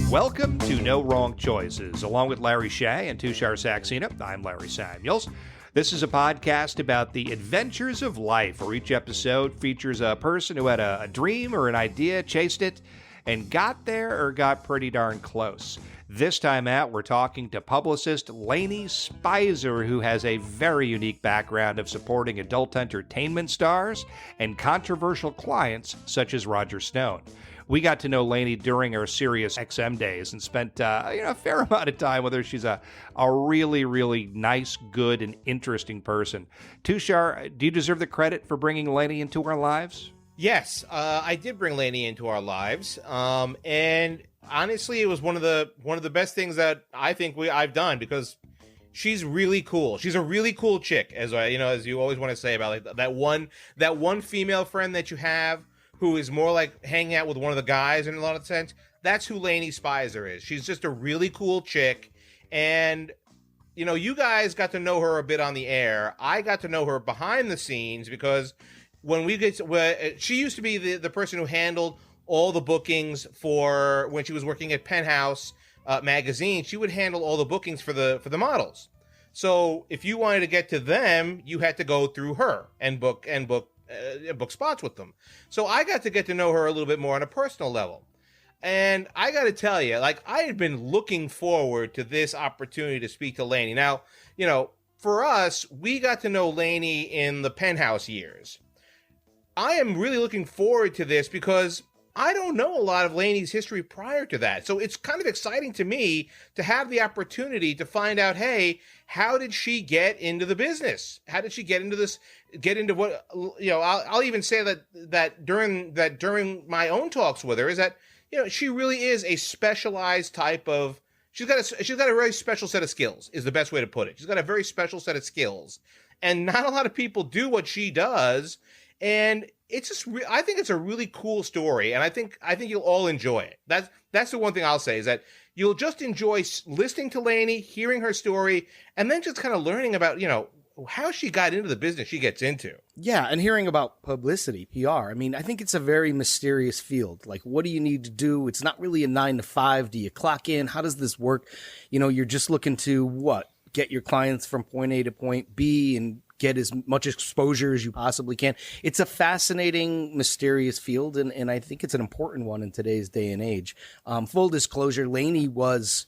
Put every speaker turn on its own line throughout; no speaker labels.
Welcome to No Wrong Choices. Along with Larry Shea and Tushar Saxena, I'm Larry Samuels. This is a podcast about the adventures of life, where each episode features a person who had a dream or an idea, chased it, and got there or got pretty darn close. This time out, we're talking to publicist Lainie Speiser, who has a very unique background of supporting adult entertainment stars and controversial clients such as Roger Stone. We got to know Lainie during our Sirius XM days and spent a fair amount of time with her. She's a really, really nice, good, and interesting person. Tushar, do you deserve the credit for bringing Lainie into our lives?
Yes, I did bring Lainie into our lives, and honestly, it was one of the best things that I think I've done, because she's really cool. She's a really cool chick, as you always want to say about like that one female friend that you have who is more like hanging out with one of the guys in a lot of sense. That's who Lainie Speiser is. She's just a really cool chick, and you guys got to know her a bit on the air. I got to know her behind the scenes, because she used to be the person who handled all the bookings for when she was working at Penthouse magazine. She would handle all the bookings for the models. So if you wanted to get to them, you had to go through her and book spots with them. So I got to get to know her a little bit more on a personal level. And I got to tell you, like, I had been looking forward to this opportunity to speak to Lainie. Now, for us, we got to know Lainie in the Penthouse years. I am really looking forward to this because I don't know a lot of Lainie's history prior to that. So it's kind of exciting to me to have the opportunity to find out, hey, how did she get into the business? How did she get into this, what, I'll even say that during my own talks with her is that, she really is a specialized type of, she's got a very special set of skills is the best way to put it. She's got a very special set of skills, and not a lot of people do what she does. And it's just, I think it's a really cool story, and I think you'll all enjoy it. That's the one thing I'll say, is that you'll just enjoy listening to Lainie, hearing her story, and then just kind of learning about, how she got into the business she gets into.
Yeah, and hearing about publicity, PR. I mean, I think it's a very mysterious field. Like, what do you need to do? It's not really a 9 to 5. Do you clock in? How does this work? You're just looking to get your clients from point A to point B and get as much exposure as you possibly can. It's a fascinating, mysterious field, and I think it's an important one in today's day and age. Full disclosure, Lainie was,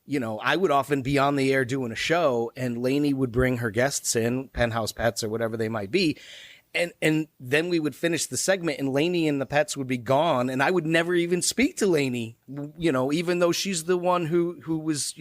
I would often be on the air doing a show, and Lainie would bring her guests in, Penthouse pets or whatever they might be, and then we would finish the segment, and Lainie and the pets would be gone, and I would never even speak to Lainie, even though she's the one who was,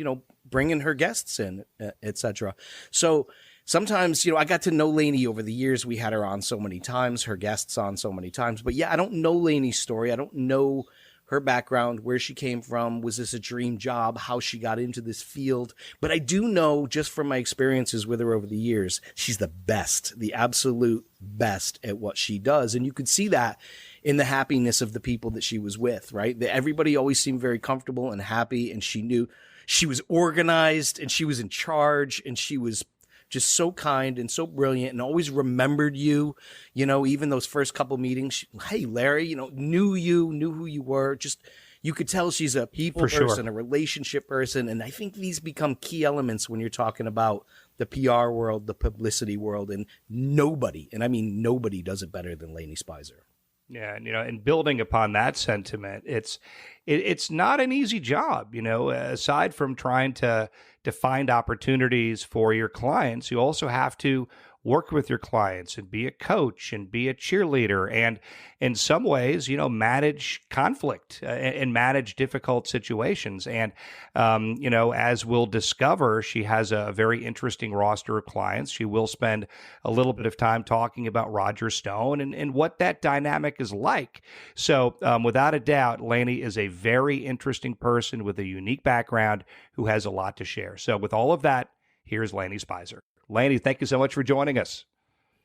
bringing her guests in, etc. So sometimes, I got to know Lainie over the years. We had her on so many times, her guests on so many times. But yeah, I don't know Lainie's story. I don't know her background, where she came from. Was this a dream job? How she got into this field? But I do know, just from my experiences with her over the years, she's the best, the absolute best at what she does. And you could see that in the happiness of the people that she was with, right? Everybody always seemed very comfortable and happy, and she knew she was organized and she was in charge, and she was just so kind and so brilliant, and always remembered you, even those first couple meetings. Hey, Larry, knew who you were. Just, you could tell she's a people person, a relationship person. And I think these become key elements when you're talking about the PR world, the publicity world, and nobody, and I mean nobody, does it better than Lainie Speiser.
Yeah, and building upon that sentiment, it's not an easy job, aside from trying to find opportunities for your clients. You also have to work with your clients and be a coach and be a cheerleader, and in some ways, manage conflict and manage difficult situations. And, as we'll discover, she has a very interesting roster of clients. She will spend a little bit of time talking about Roger Stone and what that dynamic is like. So without a doubt, Lainie is a very interesting person with a unique background who has a lot to share. So with all of that, here's Lainie Speiser. Lainie, thank you so much for joining us.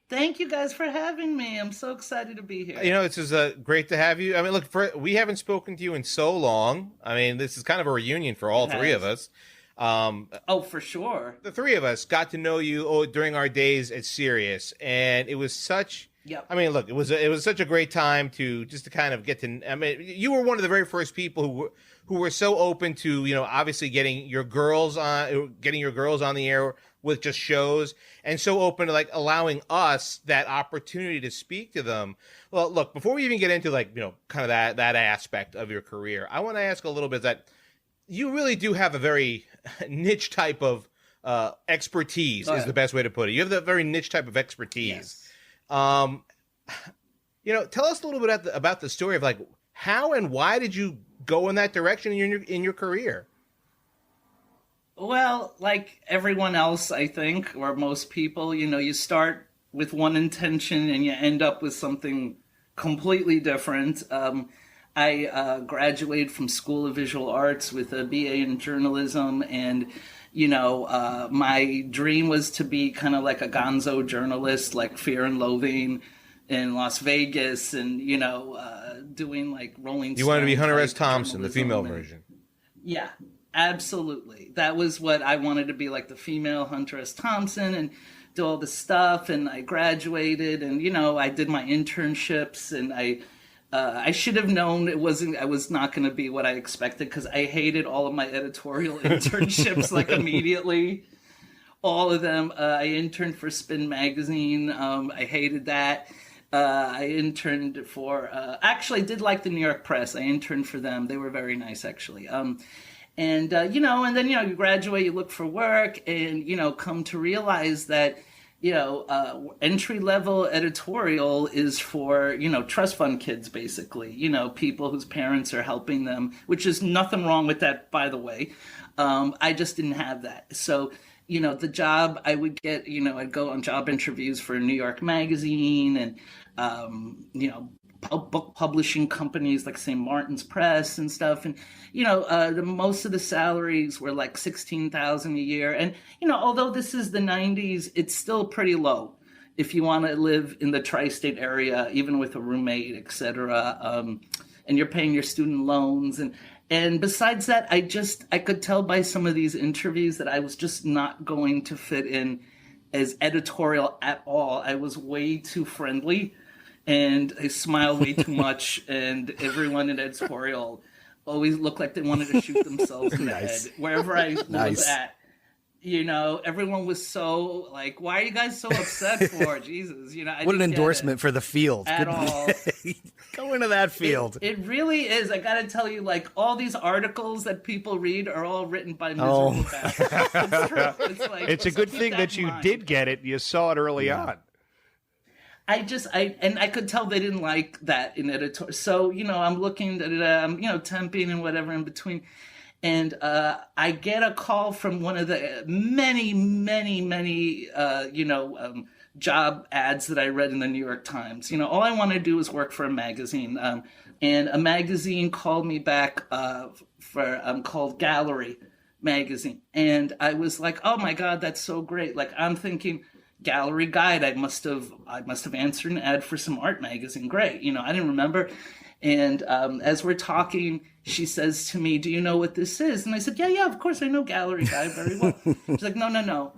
Thank you guys for having me. I'm so excited to be here.
This is great to have you. I mean, look, we haven't spoken to you in so long. I mean, this is kind of a reunion for all three of us.
For sure.
The three of us got to know you during our days at Sirius, and it was such
Yep.
I mean, look, it was such a great time to kind of get to. I mean, you were one of the very first people who were so open to, obviously getting your girls on the air with just shows, and so open to like allowing us that opportunity to speak to them. Well, look, before we even get into like, kind of that aspect of your career, I want to ask a little bit that you really do have a very niche type of expertise, is the best way to put it. You have that very niche type of expertise.
Yes.
Tell us a little bit about the story of like how and why did you go in that direction in your career?
Well, like everyone else, I think, or most people, you start with one intention and you end up with something completely different. I graduated from School of Visual Arts with a BA in journalism, and my dream was to be kind of like a gonzo journalist, like Fear and Loathing in Las Vegas, and doing like Rolling Stone.
You wanted to be Hunter S. Thompson, the female version.
Yeah, absolutely. That was what I wanted to be, like the female Hunter S. Thompson, and do all the stuff. And I graduated, and I did my internships, and I should have known I was not going to be what I expected, because I hated all of my editorial internships like immediately. All of them. I interned for Spin Magazine. I hated that. I interned for, actually I did like the New York Press. I interned for them. They were very nice, actually. And then, you graduate, you look for work, and, come to realize that, entry-level editorial is for, trust fund kids, basically, people whose parents are helping them, which is nothing wrong with that, by the way. I just didn't have that. So, the job I would get, I'd go on job interviews for New York Magazine and, book publishing companies like St. Martin's Press and stuff. And, most of the salaries were like $16,000 a year. And, although this is the 90s, it's still pretty low if you want to live in the tri-state area, even with a roommate, et cetera. And you're paying your student loans. And besides that, I could tell by some of these interviews that I was just not going to fit in as editorial at all. I was way too friendly, and I smiled way too much, and everyone in editorial always looked like they wanted to shoot themselves in the head wherever I was at. Everyone was so like, why are you guys so upset for? Jesus,
what an endorsement for the field.
At all.
Go into that field.
It really is. I got to tell you, like, all these articles that people read are all written by miserable bastards. It's true.
It's a good thing that you did get it. You saw it early on.
I could tell they didn't like that in editor. So, I'm looking at it, temping and whatever in between. And I get a call from one of the many, many, many, job ads that I read in the New York Times. All I want to do is work for a magazine. And a magazine called me back called Gallery Magazine. And I was like, oh my God, that's so great. Like, I'm thinking Gallery Guide. I must have answered an ad for some art magazine. Great. I didn't remember. And as we're talking, she says to me, do you know what this is? And I said, yeah, of course I know Gallery Guide very well. She's like, no,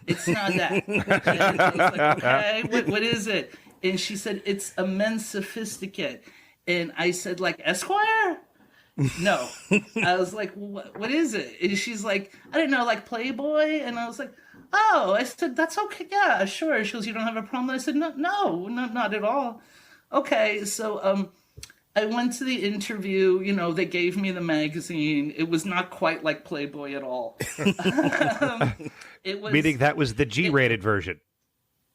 it's not that. And I was like, okay, what is it? And she said, it's a men's sophisticate. And I said, like, Esquire? No. I was like, what is it? And she's like, I don't know, like Playboy? And I was like, oh, I said, that's okay. Yeah, sure. She goes, you don't have a problem? And I said, no, not at all. Okay, so I went to the interview, they gave me the magazine. It was not quite like Playboy at all. It was,
meaning that was the G-rated version.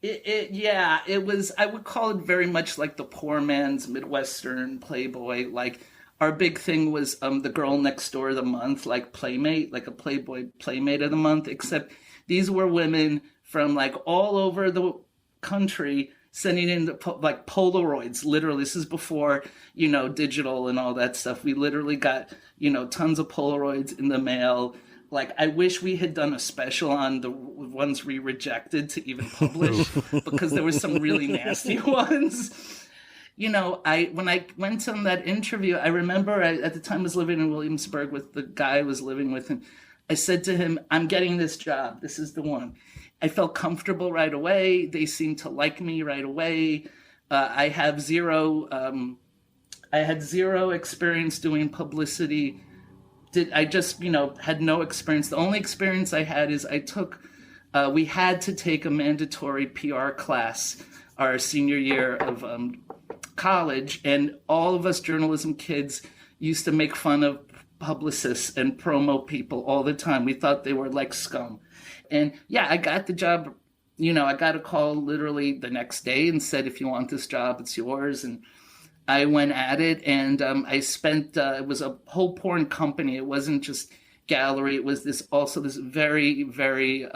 It was, I would call it very much like the poor man's Midwestern Playboy. Like, our big thing was the girl next door of the month, like Playmate, like a Playboy Playmate of the month, except these were women from like all over the country sending in like Polaroids. Literally, this is before, digital and all that stuff. We literally got, tons of Polaroids in the mail. Like, I wish we had done a special on the ones we rejected to even publish, because there were some really nasty ones. When I went on that interview, I remember at the time I was living in Williamsburg with the guy I was living with, and I said to him, I'm getting this job. This is the one. I felt comfortable right away. They seemed to like me right away. I have zero. I had zero experience doing publicity. I just, had no experience. The only experience I had is we had to take a mandatory PR class our senior year of college, and all of us journalism kids used to make fun of publicists and promo people all the time. We thought they were like scum. And yeah, I got the job. I got a call literally the next day and said, if you want this job, it's yours. And I went at it, and I spent, it was a whole porn company. It wasn't just gallery. It was this very, very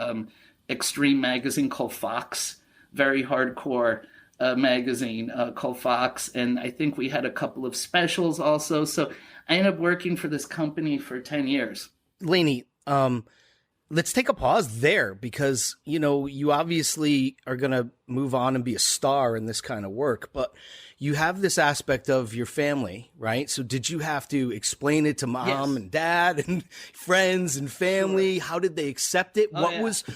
extreme magazine called Fox, very hardcore magazine called Fox. And I think we had a couple of specials also. So I ended up working for this company for 10 years.
Lainie, let's take a pause there, because, you obviously are going to move on and be a star in this kind of work, but you have this aspect of your family, right? So did you have to explain it to mom and dad and friends and family? Sure. How did they accept it?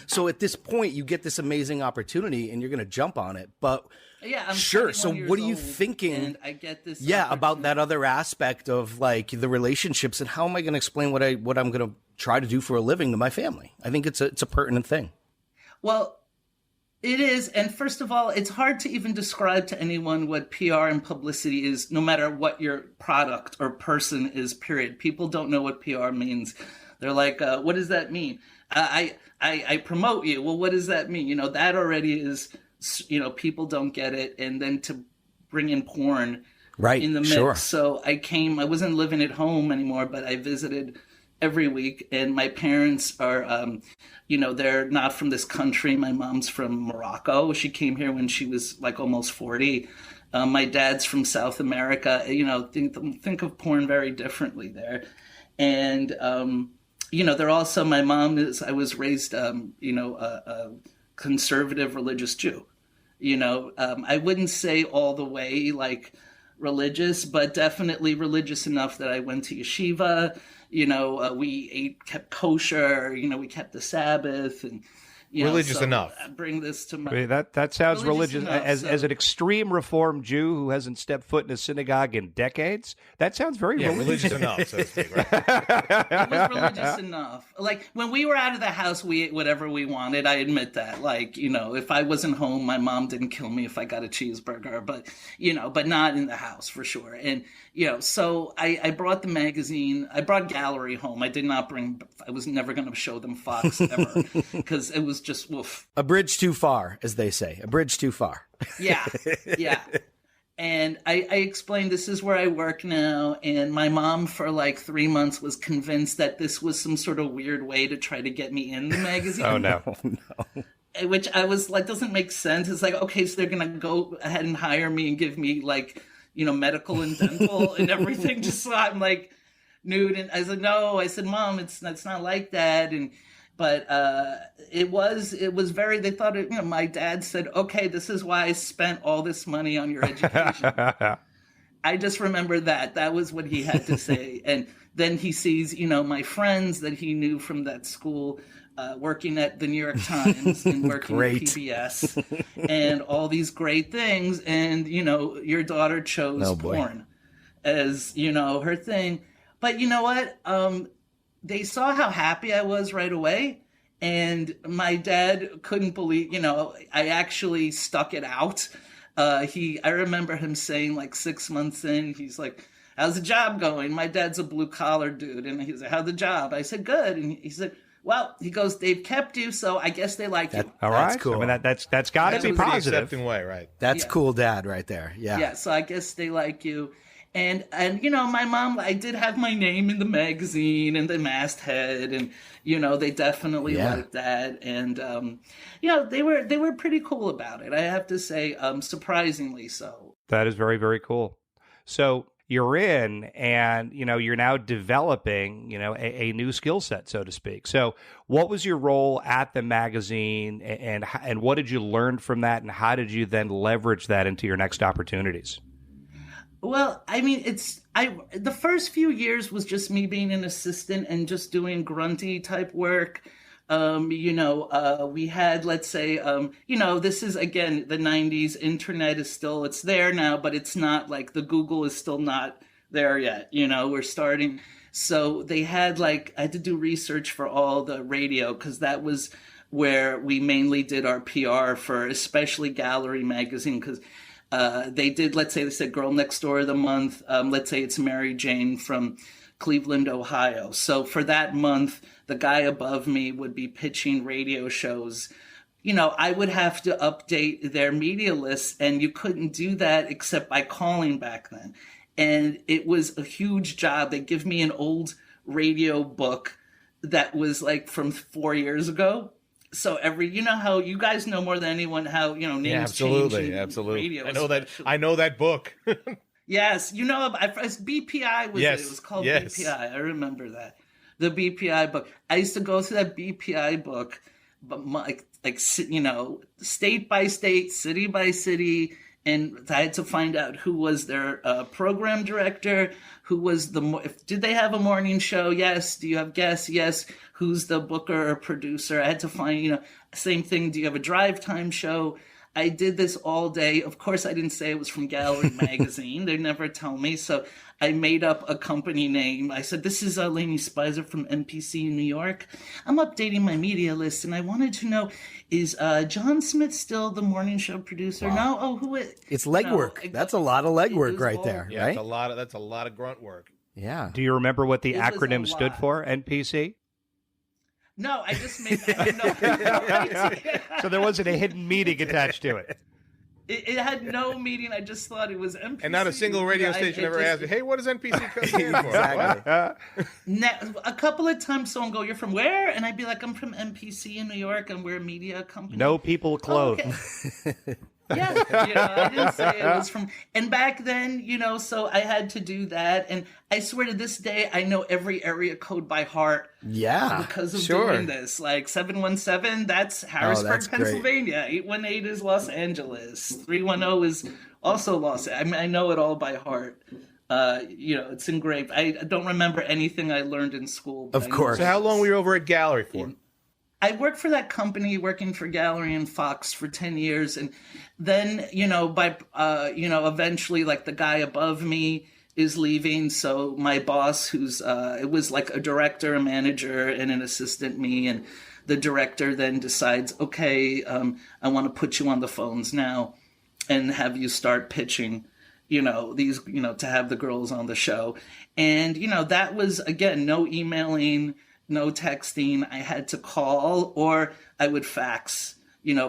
So at this point you get this amazing opportunity and you're going to jump on it, but
I'm
sure. So what are you thinking?
And I get this.
About that other aspect of like the relationships, and how am I going to explain what I'm going to try to do for a living to my family? I think it's a pertinent thing.
Well, it is. And first of all, it's hard to even describe to anyone what PR and publicity is, no matter what your product or person is, period. People don't know what PR means. They're like, what does that mean? I promote you. Well, what does that mean? That already is, people don't get it. And then to bring in porn in the mix. Sure. So I wasn't living at home anymore, but I visited every week. And my parents are, they're not from this country. My mom's from Morocco. She came here when she was like almost 40. My dad's from South America. Think of porn very differently there. And, they're also, my mom I was raised, a conservative religious Jew. I wouldn't say all the way like religious, but definitely religious enough that I went to yeshiva. We kept kosher, we kept the Sabbath, and
religious enough.
I bring this to my
that sounds religious
enough,
as an extreme Reform Jew who hasn't stepped foot in a synagogue in decades. That sounds very
religious enough, so to speak, right?
It was religious enough. Like when we were out of the house, we ate whatever we wanted. I admit that. Like if I wasn't home, my mom didn't kill me if I got a cheeseburger, but but not in the house for sure. And so I brought the magazine. I brought Gallery home. I did not bring. I was never going to show them Fox ever because it was just woof.
A bridge too far, as they say. A bridge too far.
Yeah. And I explained, this is where I work now. And my mom for like 3 months was convinced that this was some sort of weird way to try to get me in the magazine.
Oh, no.
Which I was like, doesn't make sense. It's like, okay, so they're going to go ahead and hire me and give me like, medical and dental and everything. Just so I'm like nude. And I said, no, I said, Mom, it's not like that. But it was very, they thought it, my dad said, okay, this is why I spent all this money on your education. I just remember that was what he had to say. And then he sees, my friends that he knew from that school working at the New York Times and working at PBS and all these great things. And, your daughter chose porn as, her thing. But you know what? They saw how happy I was right away. And my dad couldn't believe, I actually stuck it out. I remember him saying like 6 months in, he's like, how's the job going? My dad's a blue collar dude. And he's like, how's the job? I said, good. And he said, well, he goes, they've kept you, so I guess they like you.
All right.
That's cool.
I mean, that's got to be positive.
Accepting way, right?
That's cool, Dad, right there. Yeah.
Yeah. So I guess they like you. And my mom, I did have my name in the magazine and the masthead, and they definitely liked that, and they were pretty cool about it. I have to say, surprisingly so.
That is very, very cool. So you're in, and you're now developing a new skill set, so to speak. So what was your role at the magazine, and what did you learn from that, and how did you then leverage that into your next opportunities?
Well, I mean, the first few years was just me being an assistant and just doing grunty type work. We had, let's say, this is, again, the 90s. Internet is still, it's there now, but it's not like the Google is still not there yet. We're starting. So they had I had to do research for all the radio, because that was where we mainly did our PR for especially Gallery magazine, because they did, let's say they said Girl Next Door of the month. Let's say it's Mary Jane from Cleveland, Ohio. So for that month, the guy above me would be pitching radio shows. I would have to update their media lists, and you couldn't do that except by calling back then. And it was a huge job. They give me an old radio book that was from 4 years ago. So how you guys know more than anyone how, names change in radio.
I know that book.
Yes, BPI was
yes.
It was called
yes.
BPI. I remember that. The BPI book. I used to go through that BPI book, but state by state, city by city, and I had to find out who was their program director, who was did they have a morning show? Yes. Do you have guests? Yes. Who's the booker or producer? I had to find, same thing. Do you have a drive time show? I did this all day. Of course, I didn't say it was from Gallery magazine. They never tell me. So I made up a company name. I said, this is Lainie Speiser from NPC in New York. I'm updating my media list, and I wanted to know, is John Smith still the morning show producer?
Wow.
No? Oh, who is?
It's legwork. That's a lot of legwork right there,
yeah,
right?
That's a lot of grunt work.
Yeah.
Do you remember what the acronym stood for, NPC?
No, I just made that.
So there wasn't a hidden meeting attached to it.
It had no meaning. I just thought it was NPC.
And not a single radio station ever asked me, hey, what does NPC stand for?
Exactly.
A couple of times someone go, you're from where? And I'd be like, I'm from NPC in New York, and we're a media company.
No people clothed.
Oh, okay. Yeah, I didn't say it was from. And back then, so I had to do that. And I swear to this day, I know every area code by heart.
Yeah,
because of doing this. 717, that's Harrisburg, Pennsylvania. 818 is Los Angeles. 310 is also Los Angeles. I know it all by heart. It's engraved. I don't remember anything I learned in school.
Of course.
So how long were you over at Gallery for?
I worked for that company, working for Gallery and Fox for 10 years. And then, eventually, the guy above me is leaving. So my boss, who's, it was a director, a manager, and an assistant me. And the director then decides, okay, I want to put you on the phones now and have you start pitching, these, to have the girls on the show. And, that was, again, no emailing, no texting. I had to call, or I would fax,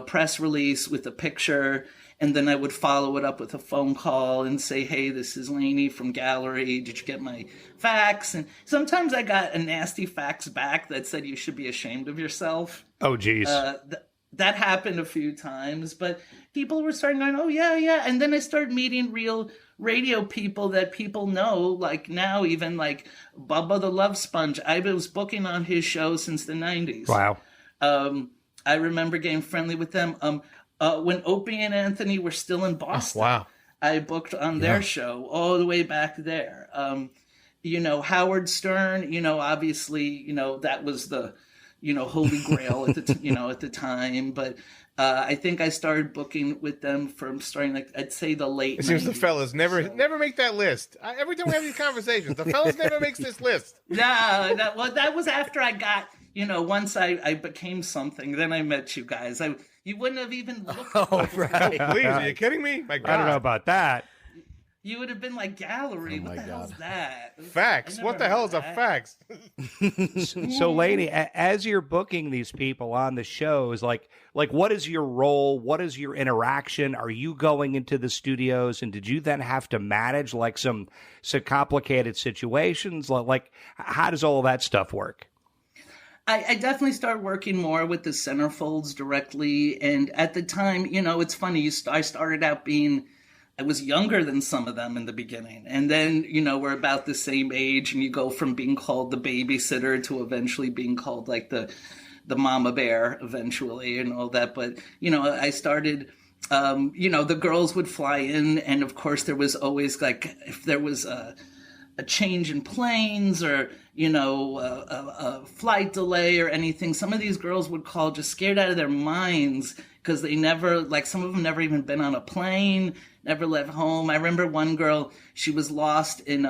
press release with a picture, and then I would follow it up with a phone call and say, hey, this is Lainie from Gallery. Did you get my fax? And sometimes I got a nasty fax back that said you should be ashamed of yourself.
Oh, geez.
That happened a few times, but people were starting going, oh, yeah. And then I started meeting real radio people that people know, now, even Bubba the Love Sponge. I was booking on his show since the 90s.
Wow.
I remember getting friendly with them. When Opie and Anthony were still in Boston,
wow.
I booked on their show all the way back there. Howard Stern, obviously, that was the, holy grail at the time. But I think I started booking with them from starting, I'd say the late 90s.
It seems the fellas never make that list. Every time we have these conversations, the fellas never makes this list.
No, that was after I got, once I became something, then I met you guys. You wouldn't have even looked.
Oh, right.
Oh, please, are you kidding me? My God.
I don't know about that.
You would have been like, Gallery. What the hell's that?
Fax. What the hell is a fax?
So, Lainie, as you're booking these people on the shows, what is your role? What is your interaction? Are you going into the studios, and did you then have to manage some complicated situations? How does all of that stuff work?
I definitely started working more with the centerfolds directly. And at the time, it's funny. I started out I was younger than some of them in the beginning. And then, we're about the same age, and you go from being called the babysitter to eventually being called the mama bear eventually and all that. But, I started, the girls would fly in. And of course there was always if there was a change in planes or, a flight delay or anything, some of these girls would call just scared out of their minds because they never, like some of them never even been on a plane, never left home. I remember one girl, she was lost in,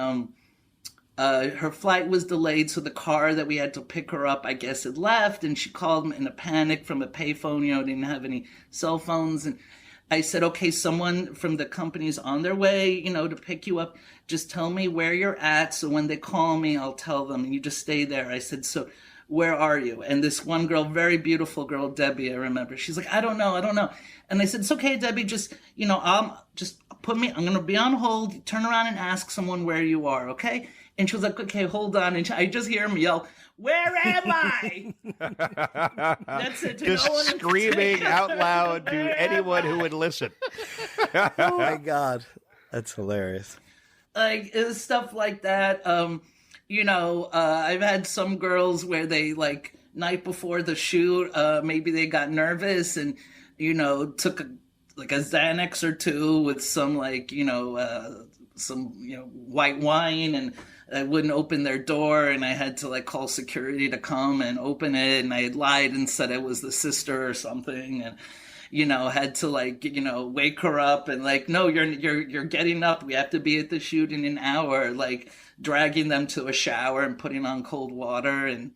her flight was delayed, so the car that we had to pick her up, I guess, had left, and she called in a panic from a payphone, didn't have any cell phones, and I said, okay, someone from the company's on their way, to pick you up. Just tell me where you're at. So when they call me, I'll tell them. And you just stay there. I said, so where are you? And this one girl, very beautiful girl, Debbie, I remember. She's like, I don't know. And I said, it's okay, Debbie. Just, just I'm going to be on hold. Turn around and ask someone where you are. Okay. And she was like, okay, hold on. And I just hear him yell, where am I? That's it.
Just screaming out loud to anyone who would listen.
Oh my God. That's hilarious.
Like, it was stuff like that. I've had some girls where they, like, night before the shoot, maybe they got nervous and, took a Xanax or two with some, like, white wine, and I wouldn't open their door, and I had to, like, call security to come and open it, and I had lied and said I was the sister or something, and had to, like, wake her up and, like, no, you're getting up. We have to be at the shoot in an hour, like, dragging them to a shower and putting on cold water and,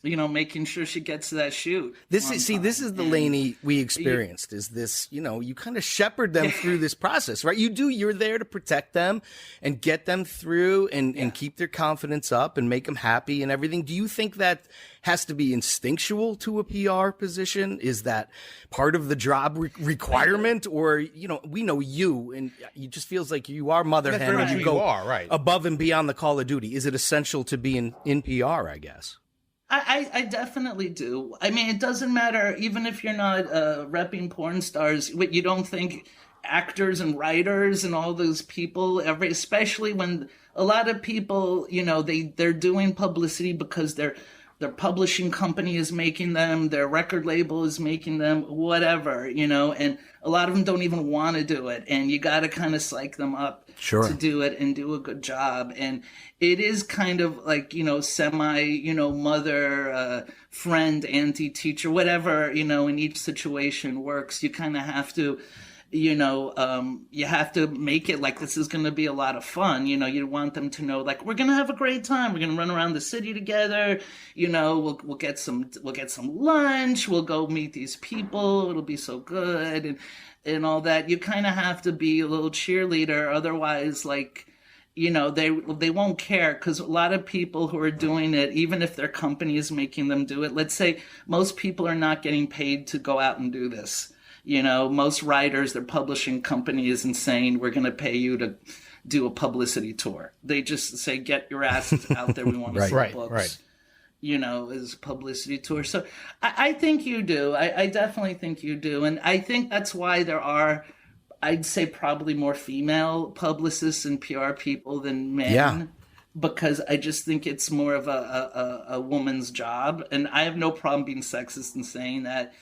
making sure she gets to that shoot.
This is the Lainie we experienced, is this, you kind of shepherd them through this process, right? You're there to protect them and get them through and keep their confidence up and make them happy and everything. Do you think that has to be instinctual to a PR position? Is that part of the job requirement? Or, we know you, and it just feels like you are mother hen and you go
right
above and beyond the call of duty. Is it essential to be in PR, I guess?
I definitely do. I mean, it doesn't matter, even if you're not repping porn stars, you don't think actors and writers and all those people, especially when a lot of people, they're doing publicity because their publishing company is making them, their record label is making them, whatever, and a lot of them don't even want to do it. And you got to kind of psych them up to do it and do a good job. And it is kind of like, semi, mother, friend, auntie, teacher, whatever, in each situation works. You kind of have to, you have to make it like this is going to be a lot of fun. You want them to know, like, we're going to have a great time. We're going to run around the city together. We'll get some lunch. We'll go meet these people. It'll be so good. And all that. You kind of have to be a little cheerleader. Otherwise, like, they won't care, because a lot of people who are doing it, even if their company is making them do it, let's say most people are not getting paid to go out and do this. Most writers, their publishing company isn't saying, we're going to pay you to do a publicity tour. They just say, get your asses out there. We want to sell books. Right. As a publicity tour. So I think you do. I definitely think you do. And I think that's why there are, I'd say, probably more female publicists and PR people than men. Yeah. Because I just think it's more of a woman's job. And I have no problem being sexist and saying that.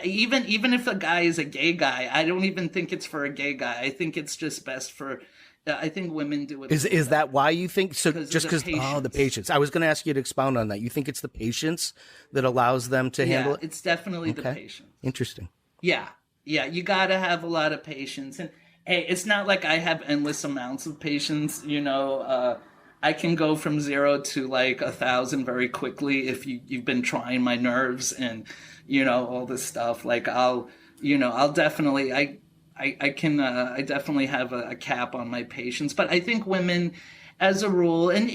Even if a guy is a gay guy, I don't even think it's for a gay guy. I think it's just best for, I think women do it. Is
that why you think so? Just because the patience. I was going to ask you to expound on that. You think it's the patience that allows them to handle it?
It's definitely the patience.
Interesting.
Yeah. You got to have a lot of patience. And hey, it's not like I have endless amounts of patience. I can go from 0 to like 1,000 very quickly if you've been trying my nerves and all this stuff. Like I'll definitely I definitely have a cap on my patience. But I think women, as a rule, and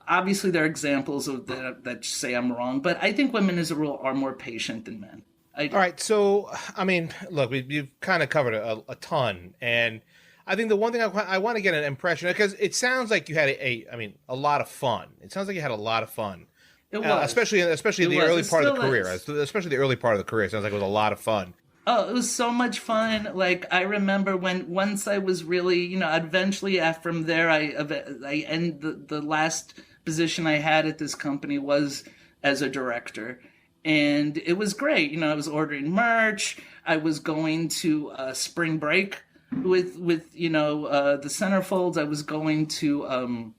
obviously there are examples of that say I'm wrong, but I think women as a rule are more patient than men. All
right, so I mean, look, you've kind of covered a ton, and I think the one thing I want to get an impression, because it sounds like you had a lot of fun. It sounds like you had a lot of fun.
It was.
Especially the early part of the career. Especially the early part of the career. It sounds like it was a lot of fun.
Oh, it was so much fun. Like, I remember once I was really, eventually from there, the last position I had at this company was as a director. And it was great. I was ordering merch. I was going to spring break with the centerfolds. I was going to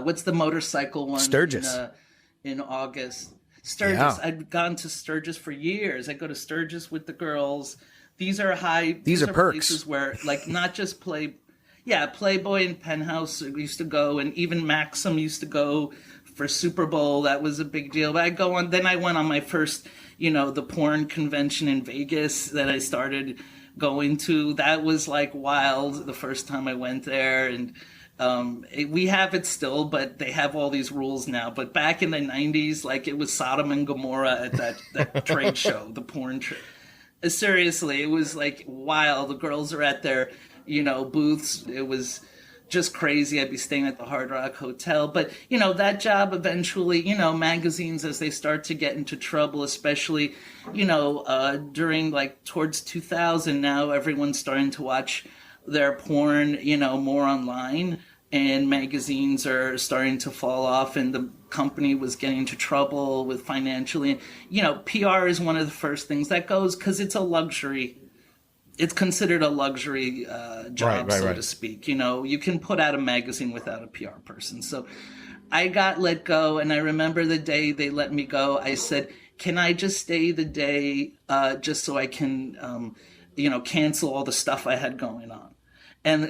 what's the motorcycle one?
Sturgis.
In August. Sturgis.
Yeah.
I'd gone to Sturgis for years. I go to Sturgis with the girls. These are
These are perks.
places where, like, not just Playboy and Penthouse used to go, and even Maxim used to go for Super Bowl. That was a big deal. But then I went on my first, the porn convention in Vegas that I started going to. That was like wild the first time I went there. And we have it still, but they have all these rules now. But back in the 90s, like, it was Sodom and Gomorrah at that trade show, the porn trade. Seriously, it was like wild. The girls are at their, booths. It was just crazy. I'd be staying at the Hard Rock Hotel. But, that job eventually, magazines, as they start to get into trouble, especially, during like towards 2000, now everyone's starting to watch their porn, more online, and magazines are starting to fall off, and the company was getting into trouble with financially. PR is one of the first things that goes, because it's a luxury. It's considered a luxury job, so to speak. You can put out a magazine without a PR person. So I got let go, and I remember the day they let me go, I said, can I just stay the day just so I can, cancel all the stuff I had going on? And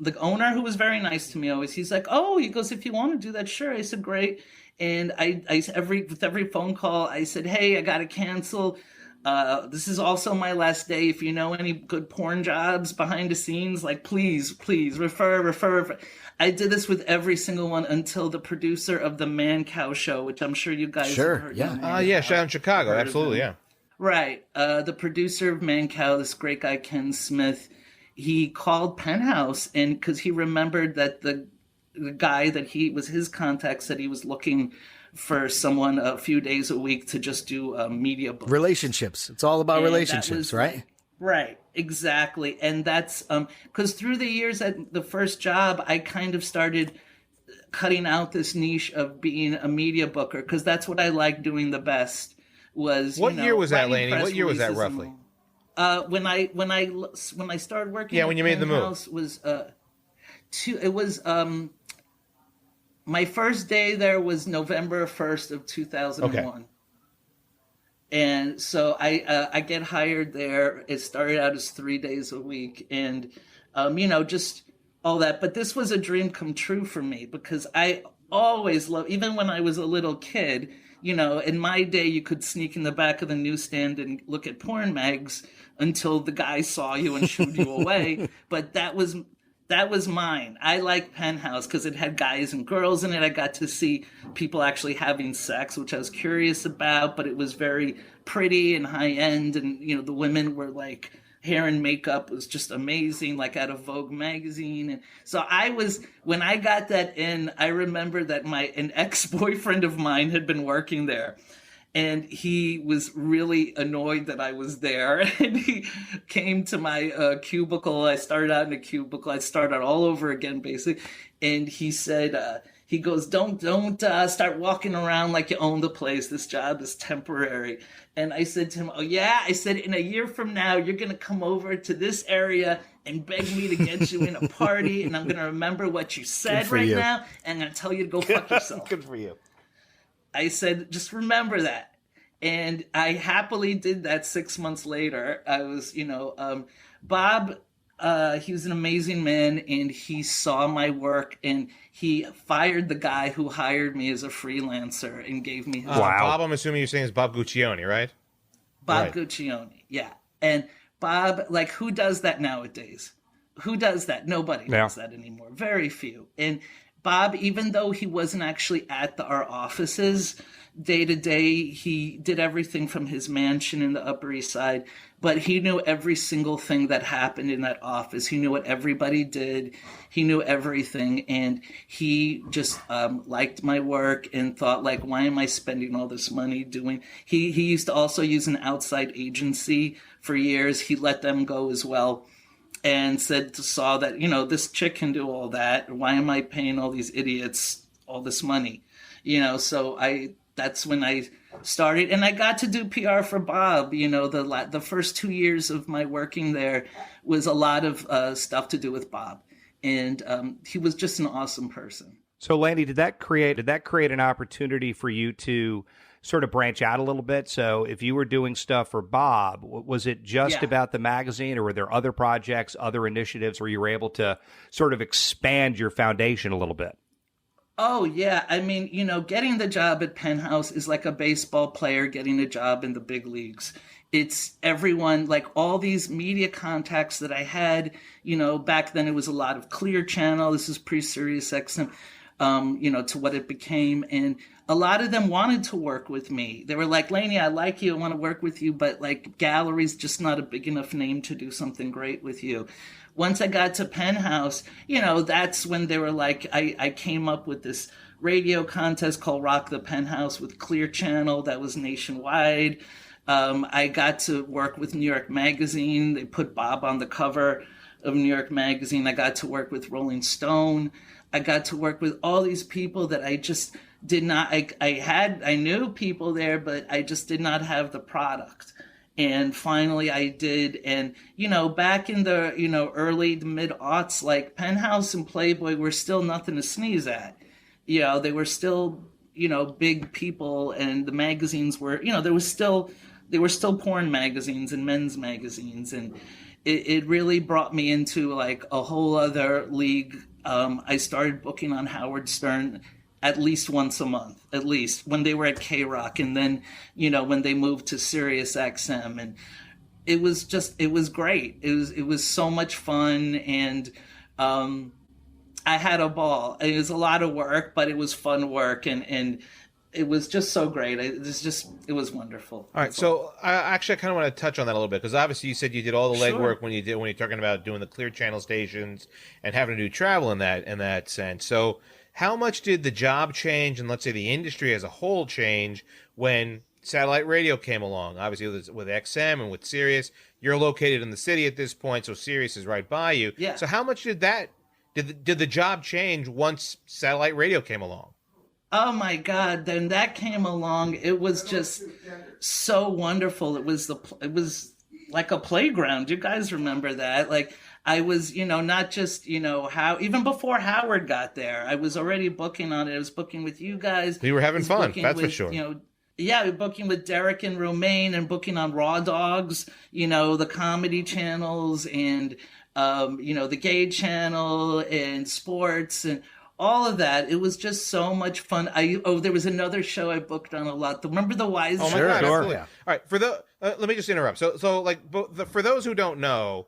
the owner, who was very nice to me always, he's like, oh, he goes, if you want to do that, sure. I said, great. And with every phone call, I said, hey, I got to cancel. This is also my last day. If you know any good porn jobs behind the scenes, like, please refer. I did this with every single one until the producer of the Man Cow show, which I'm sure you guys have heard.
Yeah, shout out in Chicago. Absolutely, yeah.
Right. The producer of Man Cow, this great guy, Ken Smith, he called Penthouse, and because he remembered that the guy that was his contact said he was looking for someone a few days a week to just do media books.
Relationships. It's all about relationships, right?
Right, exactly. And that's because through the years at the first job, I kind of started cutting out this niche of being a media booker, because that's what I like doing the best.
What year was that, Lainie? What year was that roughly?
When I started working,
when you made the move,
my first day there was November 1st of 2001. Okay. And so I get hired there. It started out as 3 days a week, and just all that. But this was a dream come true for me, because I always loved, even when I was a little kid. In my day, you could sneak in the back of the newsstand and look at porn mags until the guy saw you and shooed you away. But that was mine. I like Penthouse because it had guys and girls in it. I got to see people actually having sex, which I was curious about, but it was very pretty and high end. And, the women were like, hair and makeup was just amazing, like out of Vogue magazine. And so when I got that in, I remember that an ex-boyfriend of mine had been working there, and he was really annoyed that I was there. And he came to my cubicle. I started out in a cubicle. I started all over again, basically. And he said, he goes, don't start walking around like you own the place. This job is temporary. And I said to him, oh, yeah? I said, in a year from now, you're going to come over to this area and beg me to get you in a party, and I'm going to remember what you said now, and I'm going to tell you to go fuck yourself.
Good for you.
I said, just remember that. And I happily did that 6 months later. I was, Bob, he was an amazing man, and he saw my work, and he fired the guy who hired me as a freelancer and gave me his
Bob, I'm assuming you're saying is Bob Guccione, right?
Bob Guccione, yeah. And Bob, like, who does that nowadays? Who does that? Nobody does that anymore. Very few. And Bob, even though he wasn't actually at our offices day to day, he did everything from his mansion in the Upper East Side, but he knew every single thing that happened in that office. He knew what everybody did. He knew everything, and he just liked my work and thought, like, why am I spending all this money doing? He used to also use an outside agency for years. He let them go as well, and saw that, this chick can do all that. Why am I paying all these idiots all this money? So that's when I started, and I got to do PR for Bob. The first 2 years of my working there was a lot of stuff to do with Bob. And he was just an awesome person.
So, Lainie, did that create an opportunity for you to sort of branch out a little bit? So, if you were doing stuff for Bob, was it just about the magazine, or were there other projects, other initiatives where you were able to sort of expand your foundation a little bit?
Oh, yeah. I mean, getting the job at Penthouse is like a baseball player getting a job in the big leagues. It's everyone, like all these media contacts that I had, back then it was a lot of Clear Channel. This is pre-Sirius XM, to what it became. And a lot of them wanted to work with me. They were like, Lainie, I like you. I want to work with you. But like gallery's just not a big enough name to do something great with you. Once I got to Penthouse, that's when they were like, I came up with this radio contest called Rock the Penthouse with Clear Channel that was nationwide. I got to work with New York Magazine. They put Bob on the cover of New York Magazine. I got to work with Rolling Stone. I got to work with all these people that I just did not, I knew people there, but I just did not have the product. And finally I did. And, back in the, early to mid aughts, like Penthouse and Playboy were still nothing to sneeze at. They were still, big people, and the magazines were, they were still porn magazines and men's magazines. And it really brought me into like a whole other league. I started booking on Howard Stern at least once a month, at least, when they were at K-Rock, and then, when they moved to Sirius XM. And it was great. It was so much fun, and I had a ball. It was a lot of work, but it was fun work, and it was just so great. It was wonderful.
All right, so I kind of want to touch on that a little bit, because obviously you said you did all the legwork when you're talking about doing the Clear Channel stations and having to do travel in that sense. So how much did the job change, and let's say the industry as a whole change, when satellite radio came along? Obviously with XM and with Sirius, you're located in the city at this point, so Sirius is right by you.
Yeah.
So how much did the job change once satellite radio came along?
Oh my God! Then that came along. It was just so wonderful. It was like a playground. You guys remember that? Like I was, not just, how even before Howard got there, I was already booking on it. I was booking with you guys.
We were having fun. That's for sure.
Booking with Derek and Romaine, and booking on Raw Dogs. The comedy channels, and the gay channel, and sports, and all of that. It was just so much fun. There was another show I booked on a lot. Remember the Wise?
Oh my God, absolutely. Yeah. All right, let me just interrupt. So like, for those who don't know,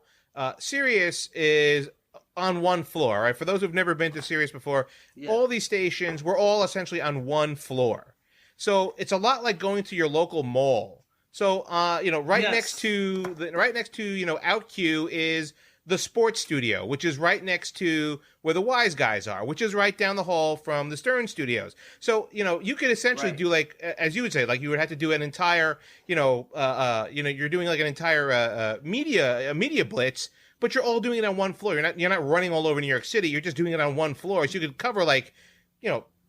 Sirius is on one floor. Right? For those who've never been to Sirius before, all these stations were all essentially on one floor. So it's a lot like going to your local mall. So next to OutQ is the sports studio, which is right next to where the Wise Guys are, which is right down the hall from the Stern Studios. So, you could essentially do like, as you would say, like you would have to do an entire, you're doing like an entire media blitz, but you're all doing it on one floor. You're not running all over New York City. You're just doing it on one floor. So you could cover like,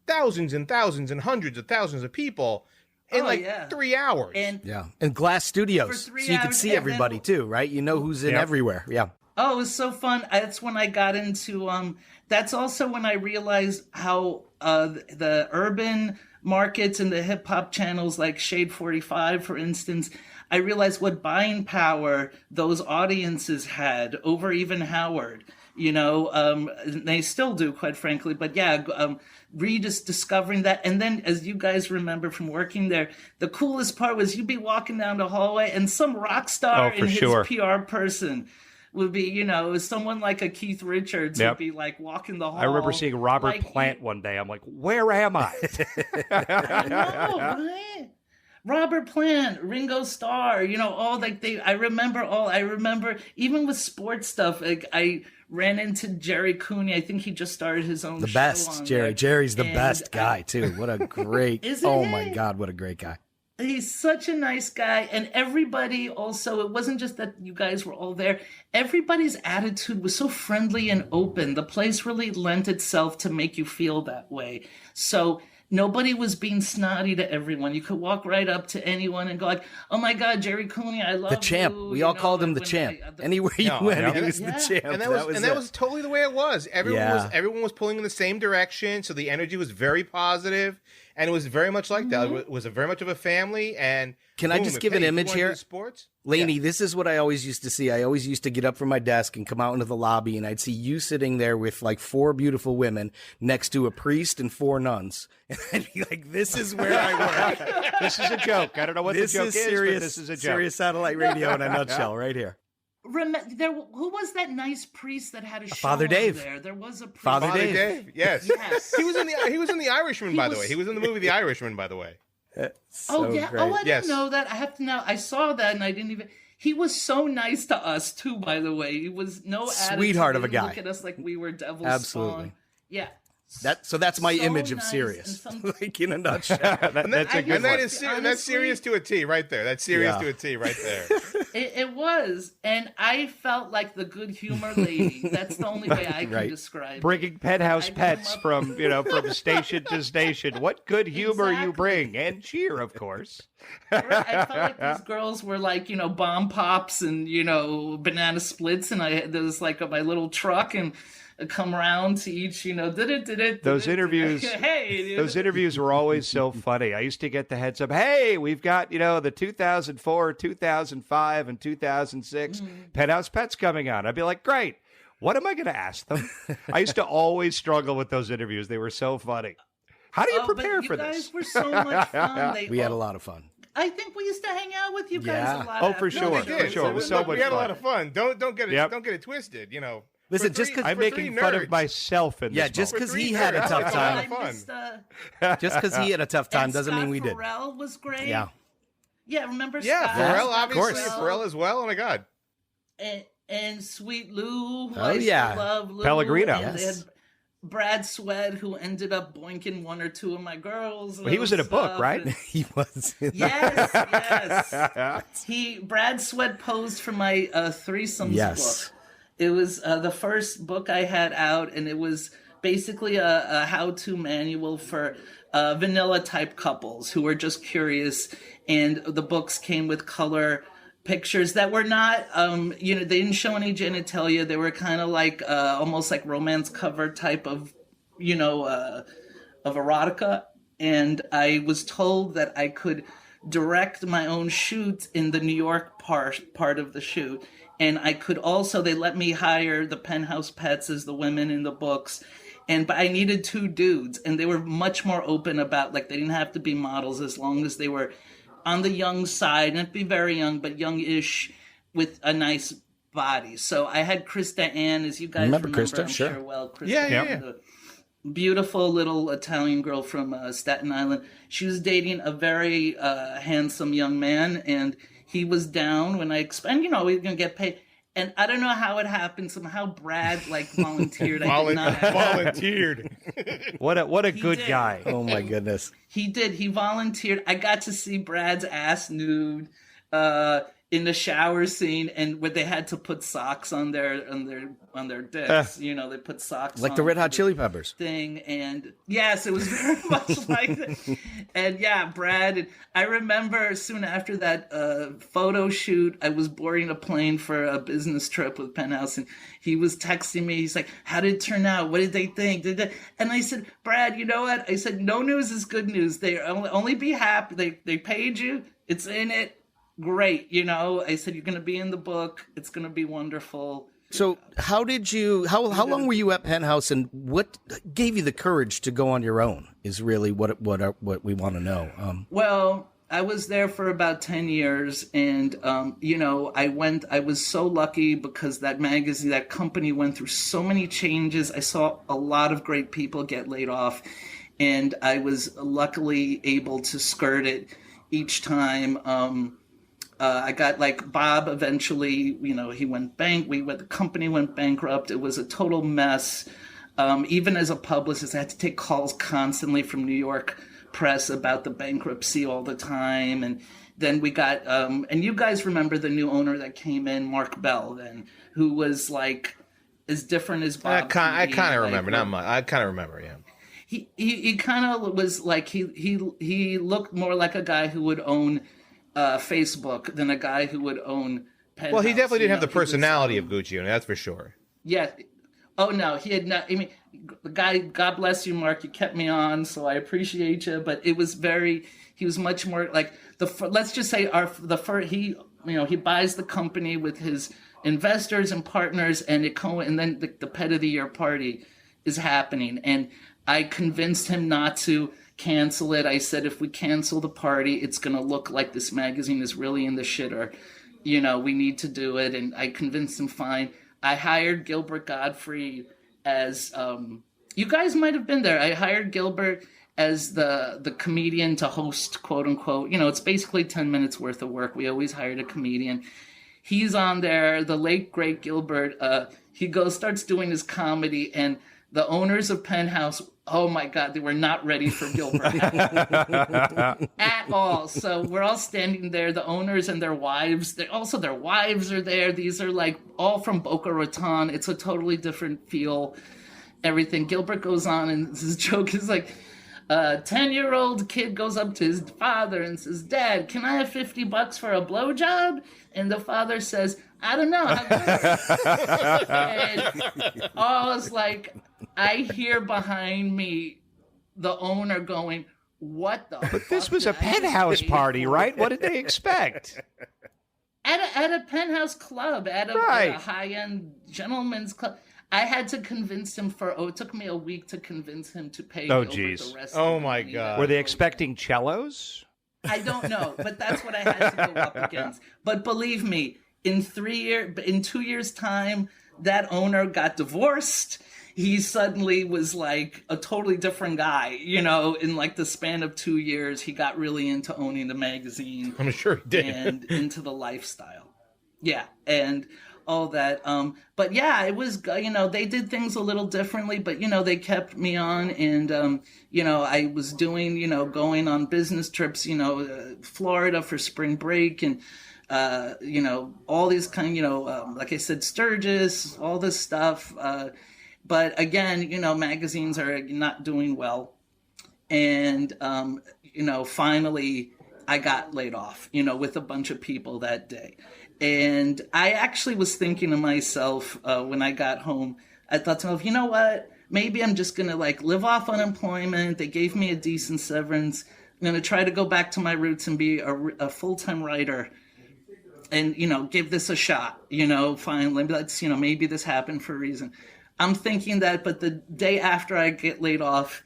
thousands and thousands and hundreds of thousands of people in 3 hours.
And glass studios, so you could see everybody too, right? Who's in everywhere. Yeah.
Oh, it was so fun. That's when I got into, that's also when I realized how the urban markets and the hip hop channels like Shade 45, for instance, I realized what buying power those audiences had over even Howard. They still do, quite frankly. But rediscovering that. And then, as you guys remember from working there, the coolest part was you'd be walking down the hallway and some rock star and his PR person would be, someone like a Keith Richards would be like walking the hall.
I remember seeing Robert Plant one day. I'm like, where am I?
I know, right? Robert Plant, Ringo Starr, I remember even with sports stuff, like I ran into Jerry Cooney. I think he just started his own show.
The best, Jerry. There. Jerry's the best guy too. What a great, my God, what a great guy.
He's such a nice guy. And everybody also, it wasn't just that you guys were all there. Everybody's attitude was so friendly and open. The place really lent itself to make you feel that way. So nobody was being snotty to everyone. You could walk right up to anyone and go like, "Oh my God, Jerry Cooney, I love
The champ.
you."
We
You
all
know,
called him
like
the
when
champ.
they-
Anywhere you went, he was
Yeah.
the champ.
And that was totally the way it was. Everyone was pulling in the same direction, so the energy was very positive, and it was very much like that. It was very much of a family. And
Can I just give an image here?
Sports,
Lainie, this is what I always used to see. I always used to get up from my desk and come out into the lobby, and I'd see you sitting there with like 4 beautiful women next to a priest and 4 nuns. And I'd be like, this is where I work.
This is a joke. I don't know what
This
the joke
is
is,
serious,
but this is a joke.
serious satellite radio in a nutshell right here.
Who was that nice priest that had a show
Father
on
Dave.
there? There was a priest.
Father
Dave.
Dave.
Yes.
Yes.
He was in the Irishman, by the way. He was in the movie The Irishman, by the way.
So
yeah.
great.
Oh, I
Yes.
didn't know that. I have to know. I saw that and I didn't even. He was so nice to us too. By the way, he was no
Sweetheart
attitude.
of a guy.
Look at us like we were devil's
Absolutely.
spawn. Yeah.
That's my
So
image of
nice
serious.
and some-
Like in a nutshell.
That's a good
And that
one.
is that's
Honestly-
serious to a T right there. That's serious
Yeah.
to a T right there.
It was, and I felt like the good humor lady. That's the only way I can
Right.
describe it.
Bringing penthouse
I'd
pets
come up-
from station to station. What good humor you
Exactly.
bring, and cheer, of course.
I felt like these girls were like, bomb pops and, banana splits. And there was like my little truck and I'd come around to each,
Those interviews,
Hey,
those interviews were always so funny. I used to get the heads up. Hey, we've got the 2004, 2005, and 2006 penthouse pets coming on. I'd be like, great. What am I going to ask them? I used to always struggle with those interviews. They were so funny. How do you prepare for
You
this?
guys were so much fun.
We had a lot of fun.
I think we used to hang out with you guys
Yeah.
a lot.
Oh, for
after
sure,
the
We
for
show.
did.
sure. It was so much
We had a
fun.
lot of fun. Don't get it
Yep.
don't get it twisted.
Listen,
For
just
three-
because
I'm
for
making
three
fun of
nerds.
myself in this
Yeah, just
moment.
because he had a
nerds.
tough
That's
time,
a lot
I
of
missed,
just because he had a tough time
and
doesn't mean
Scott
we did.
Farrell was great.
Yeah.
Yeah, remember
Yeah,
Scott?
Pharrell,
of
obviously.
course.
Pharrell as well. Oh my God.
And Sweet Lou, who
Oh,
I used
yeah.
to love. Lou,
Pellegrino.
And they
Yes.
had Brad Sweat, who ended up boinking 1 or 2 of my girls.
Well, he was in a book,
stuff,
right?
and-
He was.
Yes, yes. Brad Sweat posed for my threesomes
Yes.
book. It was the first book I had out, and it was basically a how-to manual for vanilla type couples who were just curious. And the books came with color pictures that were not, they didn't show any genitalia. They were kind of like almost like romance cover type of, of erotica. And I was told that I could direct my own shoot in the New York part of the shoot. And I could also, they let me hire the penthouse pets as the women in the books. But I needed 2 dudes, and they were much more open about, like, they didn't have to be models as long as they were on the young side, not be very young, but youngish with a nice body. So I had Krista Ann, as you guys remember
Krista?
I'm
Sure.
sure well. Krista
Yeah, yeah,
Ann, the beautiful little Italian girl from Staten Island. She was dating a very handsome young man, and he was down when we were going to get paid. And I don't know how it happened. Somehow Brad volunteered. I did not have
Volunteered.
What a good
did.
guy.
Oh my goodness.
He did. He volunteered. I got to see Brad's ass nude in the shower scene, and where they had to put socks on their dicks. They put socks
Like
on
the Red
for
Hot Chili Peppers.
thing. And yes, it was very much like that. And yeah, Brad. And I remember soon after that photo shoot, I was boarding a plane for a business trip with Penthouse, and he was texting me. He's like, "How did it turn out? What did they think?" And I said, "Brad, you know what?" I said, "No news is good news. They only be happy. They paid you. It's in it. Great." I said, "You're going to be in the book. It's going to be wonderful."
So how long were you at Penthouse, and what gave you the courage to go on your own is really what we want to know.
Well, I was there for about 10 years, and I was so lucky because that magazine, that company went through so many changes. I saw a lot of great people get laid off, and I was luckily able to skirt it each time. I got like Bob eventually, he went the company went bankrupt. It was a total mess. Even as a publicist, I had to take calls constantly from New York press about the bankruptcy all the time. And then we got, and you guys remember the new owner that came in, Mark Bell, then, who was like as different as Bob.
I kind of
like,
remember. Not much. I kind of remember. Yeah.
he kind of was like he looked more like a guy who would own Facebook than a guy who would own Penthouse.
Well, he definitely didn't have the
He was,
personality of Gucci, and that's for sure.
yeah. Oh no, he had not. I mean, the guy. God bless you, Mark. You kept me on, so I appreciate you. But it was very. He was much more like let's just say he he buys the company with his investors and partners, and then the pet of the year party is happening, and I convinced him not to cancel it. I said, if we cancel the party, it's going to look like this magazine is really in the shitter. We need to do it. And I convinced him, fine. I hired Gilbert Gottfried as, you guys might have been there. I hired Gilbert as the comedian to host, quote unquote. It's basically 10 minutes worth of work. We always hired a comedian. He's on there. The late, great Gilbert, he starts doing his comedy, and the owners of Penthouse, oh my God, they were not ready for Gilbert at all. So we're all standing there, the owners and their wives. Their wives are there. These are like all from Boca Raton. It's a totally different feel, everything. Gilbert goes on, and his joke is like, a 10-year-old kid goes up to his father and says, Dad, can I have $50 for a blowjob? And the father says, I don't know. And I was like, I hear behind me the owner going, what the
But this was a Penthouse party, right? What did they expect?
At a Penthouse club, at a high-end gentleman's club. I had to convince him it took me a week to convince him to pay Gilbert the rest
Oh,
of the
my
money.
God.
Were they expecting cellos?
I don't know, but that's what I had to go up against. But believe me, in 2 years' time, that owner got divorced. He suddenly was like a totally different guy, in like the span of 2 years. He got really into owning the magazine.
I'm sure he did.
And into the lifestyle. Yeah. And all that. But yeah, it was, they did things a little differently, but, they kept me on, and, I was doing, going on business trips, Florida for spring break, and, all these kind, like I said, Sturgis, all this stuff. But again, magazines are not doing well. And, finally I got laid off, with a bunch of people that day. And I actually was thinking to myself, when I got home, I thought to myself, you know what? Maybe I'm just going to live off unemployment. They gave me a decent severance. I'm going to try to go back to my roots and be a full-time writer and, give this a shot, finally, maybe this happened for a reason. I'm thinking that, but the day after I get laid off,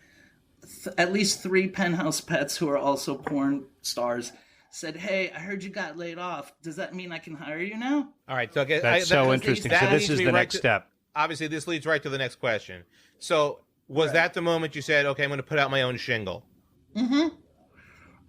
at least 3 Penthouse pets who are also porn stars said, hey, I heard you got laid off. Does that mean I can hire you now?
All right. So
That's so interesting. So this is the next step.
Obviously, this leads right to the next question. So was that the moment you said, okay, I'm going to put out my own shingle?
Mm-hmm.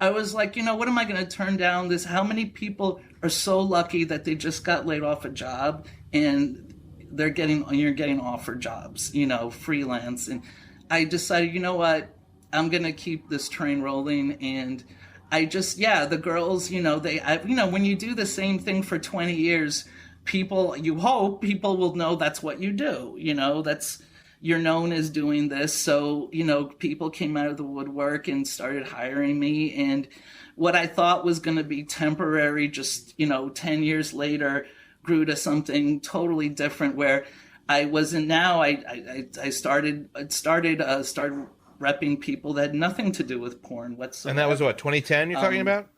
I was like, what am I going to turn down this? How many people are so lucky that they just got laid off a job and you're getting offered jobs, freelance. And I decided, you know what? I'm going to keep this train rolling. And I just, the girls, when you do the same thing for 20 years, you hope people will know that's what you do. You're known as doing this. So, people came out of the woodwork and started hiring me. And what I thought was going to be temporary, just, 10 years later, grew to something totally different where I wasn't now. I started repping people that had nothing to do with porn whatsoever.
And that was what, 2010 you're talking about?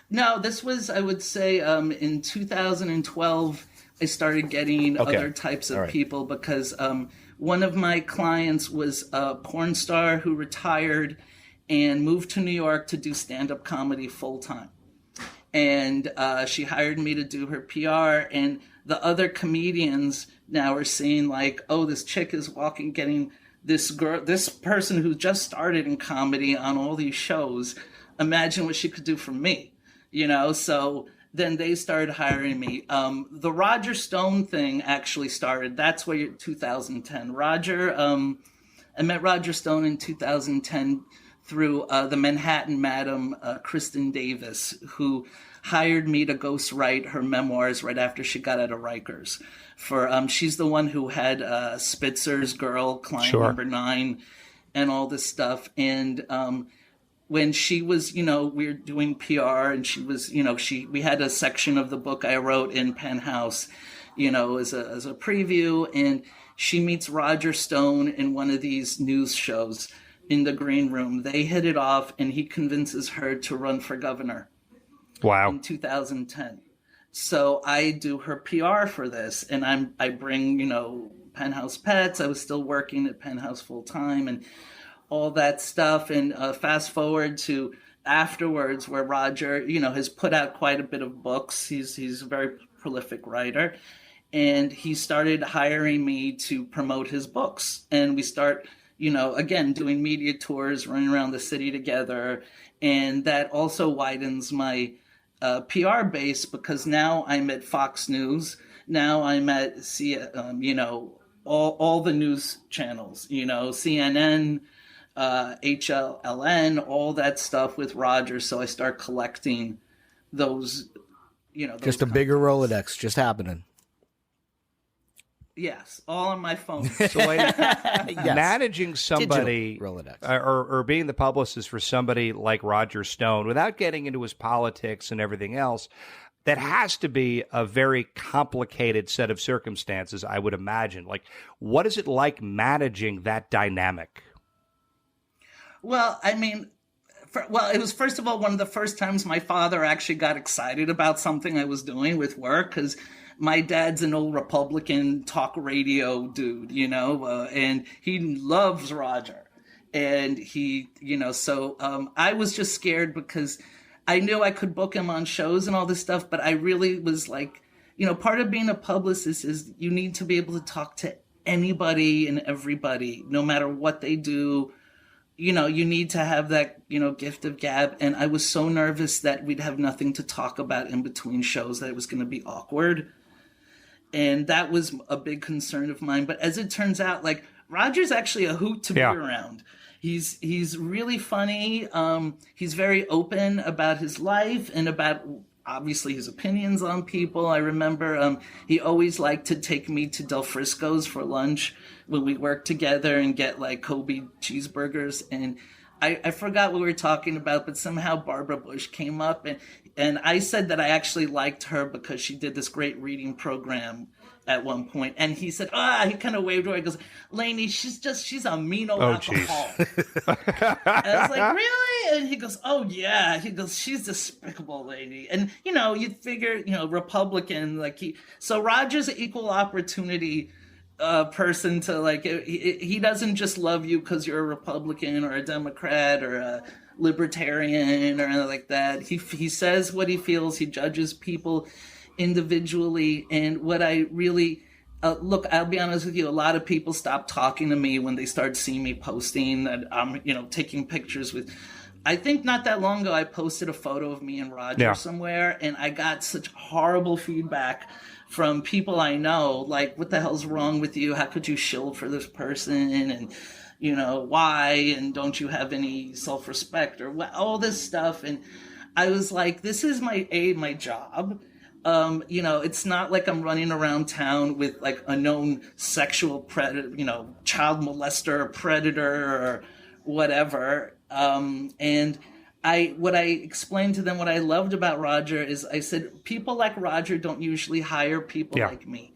No, this was, I would say, in 2012, I started getting other types of people because one of my clients was a porn star who retired and moved to New York to do stand-up comedy full-time. And she hired me to do her PR, and the other comedians now are seeing like, oh, this chick is getting this person who just started in comedy on all these shows. Imagine what she could do for me, So then they started hiring me. The Roger Stone thing actually started. That's where 2010. I met Roger Stone in 2010 through the Manhattan Madam, Kristen Davis, who hired me to ghostwrite her memoirs right after she got out of Rikers. She's the one who had Spitzer's Girl, Client Number 9, and all this stuff. And when she was, we were doing PR, and she was, we had a section of the book I wrote in Penthouse, as a preview, and she meets Roger Stone in one of these news shows in the green room. They hit it off, and he convinces her to run for governor.
Wow.
In 2010. So I do her PR for this, and I bring, Penthouse pets. I was still working at Penthouse full time and all that stuff. And fast forward to afterwards, where Roger, has put out quite a bit of books. He's a very prolific writer, and he started hiring me to promote his books. And we start, again, doing media tours, running around the city together. And that also widens my PR base, because now I'm at Fox News. Now I'm at, all the news channels, CNN, HLN, all that stuff with Roger. So I start collecting those,
just a bigger Rolodex just happening.
Yes, all on my phone.
So managing somebody
Rolodex.
Or being the publicist for somebody like Roger Stone, without getting into his politics and everything else, that has to be a very complicated set of circumstances, I would imagine. Like, what is it like managing that dynamic?
Well, I mean, it was, first of all, one of the first times my father actually got excited about something I was doing with work, because my dad's an old Republican talk radio dude, and he loves Roger. And he, so I was just scared, because I knew I could book him on shows and all this stuff, but I really was like, part of being a publicist is you need to be able to talk to anybody and everybody, no matter what they do. You need to have that, gift of gab. And I was so nervous that we'd have nothing to talk about in between shows, that it was going to be awkward. And that was a big concern of mine. But as it turns out, like, Roger's actually a hoot to be around. He's really funny. He's very open about his life and about, obviously, his opinions on people. I remember he always liked to take me to Del Frisco's for lunch when we worked together and get like Kobe cheeseburgers. And I forgot what we were talking about, but somehow Barbara Bush came up, and I said that I actually liked her because she did this great reading program at one point. And he said, he kind of waved away. He goes, Lainie, she's a mean old alcoholic. And I was like, really? And he goes, oh yeah. He goes, she's despicable, Lainie. And, you'd figure, Republican, so Roger's an equal opportunity person to, like, he doesn't just love you because you're a Republican or a Democrat or a libertarian or anything like that. He says what he feels. He judges people individually. And what I really look, I'll be honest with you, a lot of people stop talking to me when they start seeing me posting that I'm taking pictures with. I think not that long ago I posted a photo of me and Roger somewhere, and I got such horrible feedback from people I know, like, what the hell's wrong with you? How could you shield for this person? And why? And don't you have any self-respect, or all this stuff? And I was like, this is my job. It's not like I'm running around town with like a known sexual predator, child molester or predator or whatever. And what I explained to them, what I loved about Roger is, I said, people like Roger don't usually hire people like me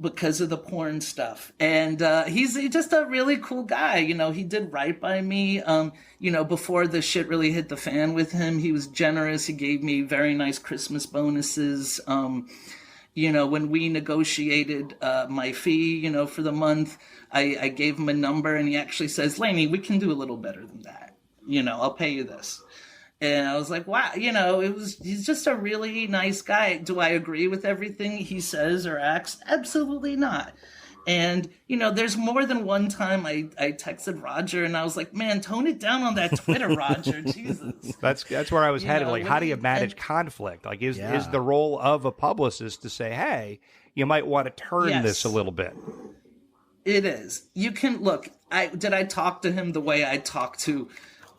because of the porn stuff. And he's just a really cool guy. He did right by me. Before the shit really hit the fan with him, he was generous. He gave me very nice Christmas bonuses. When we negotiated my fee, for the month, I gave him a number, and he actually says, Lainie, we can do a little better than that. I'll pay you this. And I was like, wow, he's just a really nice guy. Do I agree with everything he says or acts? Absolutely not. And, there's more than one time I texted Roger and I was like, man, tone it down on that Twitter, Roger. Jesus.
That's where I was headed. Like, how do you manage conflict? Like, is the role of a publicist to say, hey, you might want to turn this a little bit?
It is. You can look, did I talk to him the way I talk to,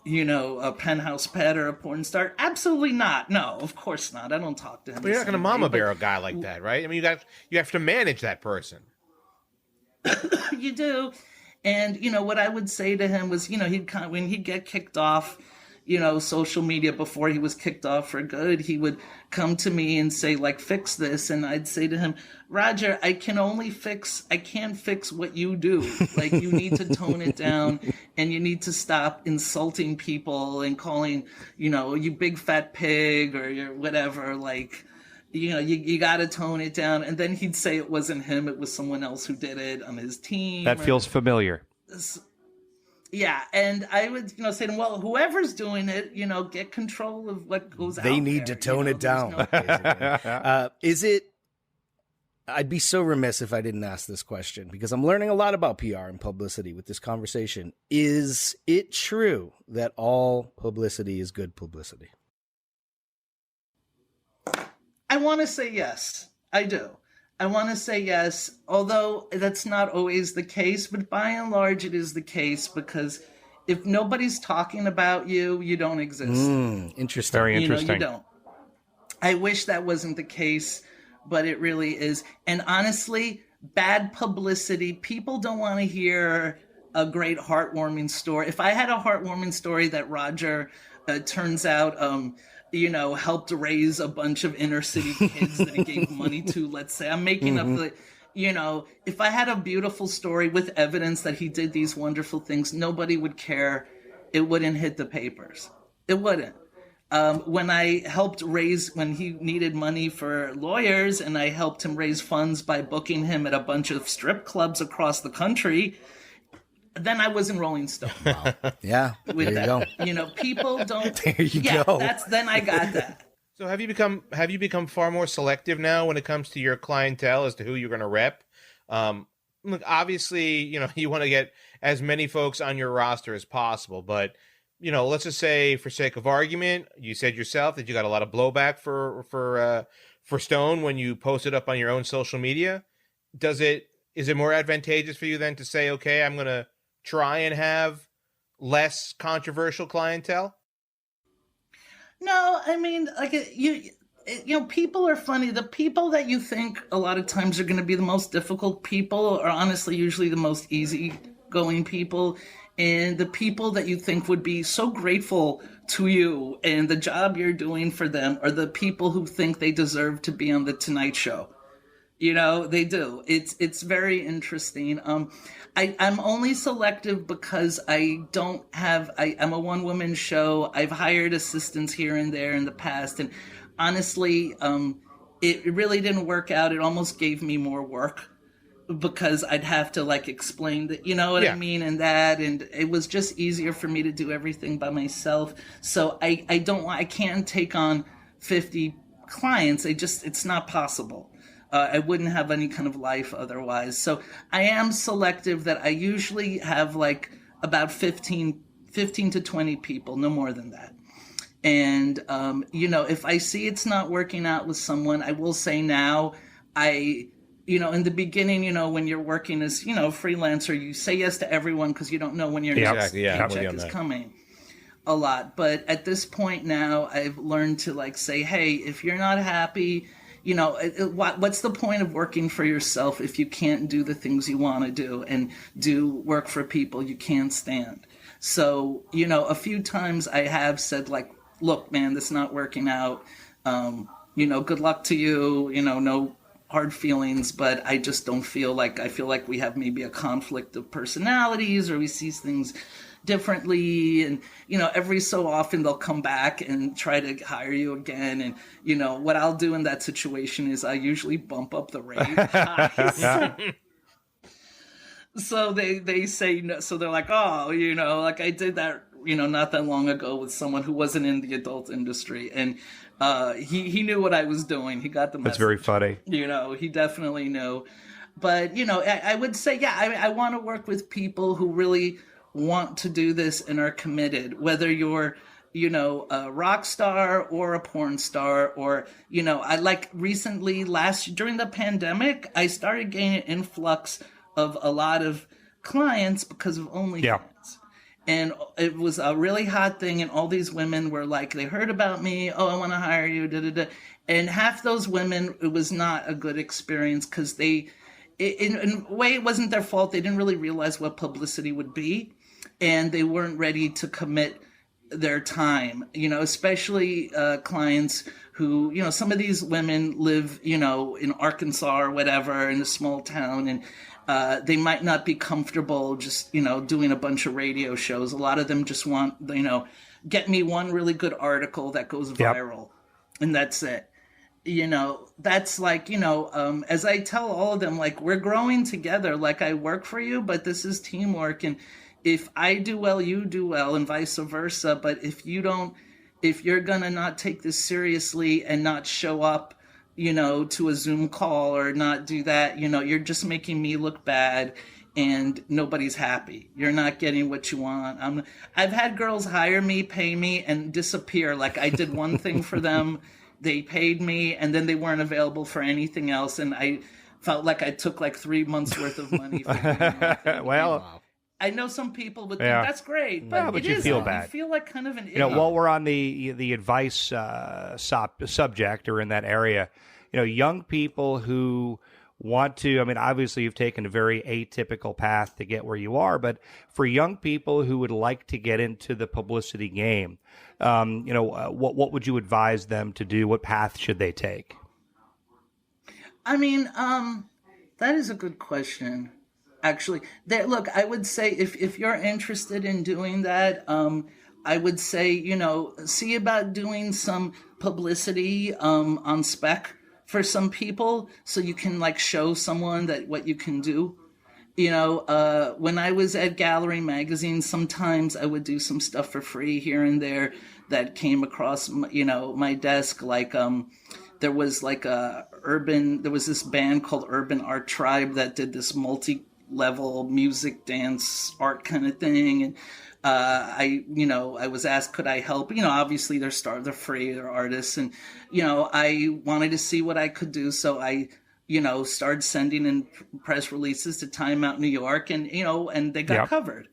a penthouse pet or a porn star? Absolutely not. No, of course not. I don't talk to him.
But you're not going to mama bear a guy like that, right? I mean, you have to manage that person.
You do. And, what I would say to him was, when he'd get kicked off, social media before he was kicked off for good, he would come to me and say, like, fix this. And I'd say to him, Roger, I can't fix what you do. Like, you need to tone it down, and you need to stop insulting people and calling, you big fat pig or your whatever. Like, you got to tone it down. And then he'd say it wasn't him, it was someone else who did it on his team.
That feels familiar.
Yeah, and I would, say to them, well, whoever's doing it, get control of what goes out there.
They need to tone it down. Is it, I'd be so remiss if I didn't ask this question, because I'm learning a lot about PR and publicity with this conversation. Is it true that all publicity is good publicity?
I want to say yes. I do. I want to say yes, although that's not always the case, but by and large it is the case, because if nobody's talking about you, you don't exist.
Interesting.
Very interesting.
You don't. I wish that wasn't the case, but it really is. And honestly, bad publicity, people don't want to hear a great heartwarming story. If I had a heartwarming story that Roger turns out helped raise a bunch of inner city kids that he gave money to, let's say. I'm making up the, if I had a beautiful story with evidence that he did these wonderful things, nobody would care. It wouldn't hit the papers. It wouldn't. When he needed money for lawyers, and I helped him raise funds by booking him at a bunch of strip clubs across the country, then I was in Rolling Stone.
Wow. Yeah, there you go.
People don't.
There you go.
Then I got that.
So have you become far more selective now when it comes to your clientele as to who you're going to rep? Look, obviously, you want to get as many folks on your roster as possible, but let's just say, for sake of argument, you said yourself that you got a lot of blowback for Stone when you posted up on your own social media. Is it more advantageous for you then to say, okay, I'm going to try and have less controversial clientele?
No, I mean, like, people are funny. The people that you think a lot of times are going to be the most difficult people are honestly usually the most easygoing people. And the people that you think would be so grateful to you and the job you're doing for them are the people who think they deserve to be on the Tonight Show. They do. It's very interesting. I'm only selective because I'm a one-woman show. I've hired assistants here and there in the past, and honestly, it really didn't work out. It almost gave me more work because I'd have to explain that, I mean, and it was just easier for me to do everything by myself. So I can't take on 50 clients. It's not possible. I wouldn't have any kind of life otherwise. So I am selective that I usually have about 15 to 20 people, no more than that. And, if I see it's not working out with someone, I will say now, in the beginning, when you're working as, freelancer, you say yes to everyone because you don't know when your next paycheck is coming a lot. But at this point now, I've learned to say, hey, if you're not happy, what's the point of working for yourself if you can't do the things you want to do and do work for people you can't stand? So, a few times I have said look, man, this is not working out. Good luck to you, no hard feelings, but I just don't feel I feel like we have maybe a conflict of personalities or we see things differently, and every so often they'll come back and try to hire you again, and what I'll do in that situation is I usually bump up the rate. So they say no, so they're like, oh, I did that not that long ago with someone who wasn't in the adult industry, and he knew what I was doing. He got the message.
That's very funny.
He definitely knew. But I would say, I want to work with people who really want to do this and are committed, whether you're a rock star or a porn star, or I recently during the pandemic I started getting an influx of a lot of clients because of OnlyFans. And it was a really hot thing, and all these women were they heard about me, oh, I want to hire you, da da da. And half those women, it was not a good experience because they in a way, it wasn't their fault. They didn't really realize what publicity would be, and they weren't ready to commit their time, especially clients who, some of these women live, in Arkansas or whatever, in a small town, and they might not be comfortable just, doing a bunch of radio shows. A lot of them just want, get me one really good article that goes viral, and that's it. That's like, as I tell all of them, like, we're growing together. Like, I work for you, but this is teamwork. And if I do well, you do well, and vice versa. But if you're going to not take this seriously and not show up, to a Zoom call or not do that, you're just making me look bad and nobody's happy. You're not getting what you want. I've had girls hire me, pay me, and disappear. Like, I did one thing for them. They paid me, and then they weren't available for anything else, and I felt like I took like 3 months worth of money.
Well,
I know some people would think that's great, but
you feel bad.
You feel like kind of an idiot.
While we're on the advice subject or in that area, young people who want to, obviously you've taken a very atypical path to get where you are, but for young people who would like to get into the publicity game, what would you advise them to do? What path should they take?
That is a good question. Actually, look, I would say if you're interested in doing that, I would say, see about doing some publicity on spec for some people, so you can like show someone that what you can do. When I was at Gallery Magazine, sometimes I would do some stuff for free here and there that came across, my desk. Like, there was this band called Urban Art Tribe that did this multi-level music, dance, art kind of thing. And I was asked, could I help? Obviously they're free, they're artists. And, I wanted to see what I could do. So I, started sending in press releases to Time Out New York, and, and they got covered,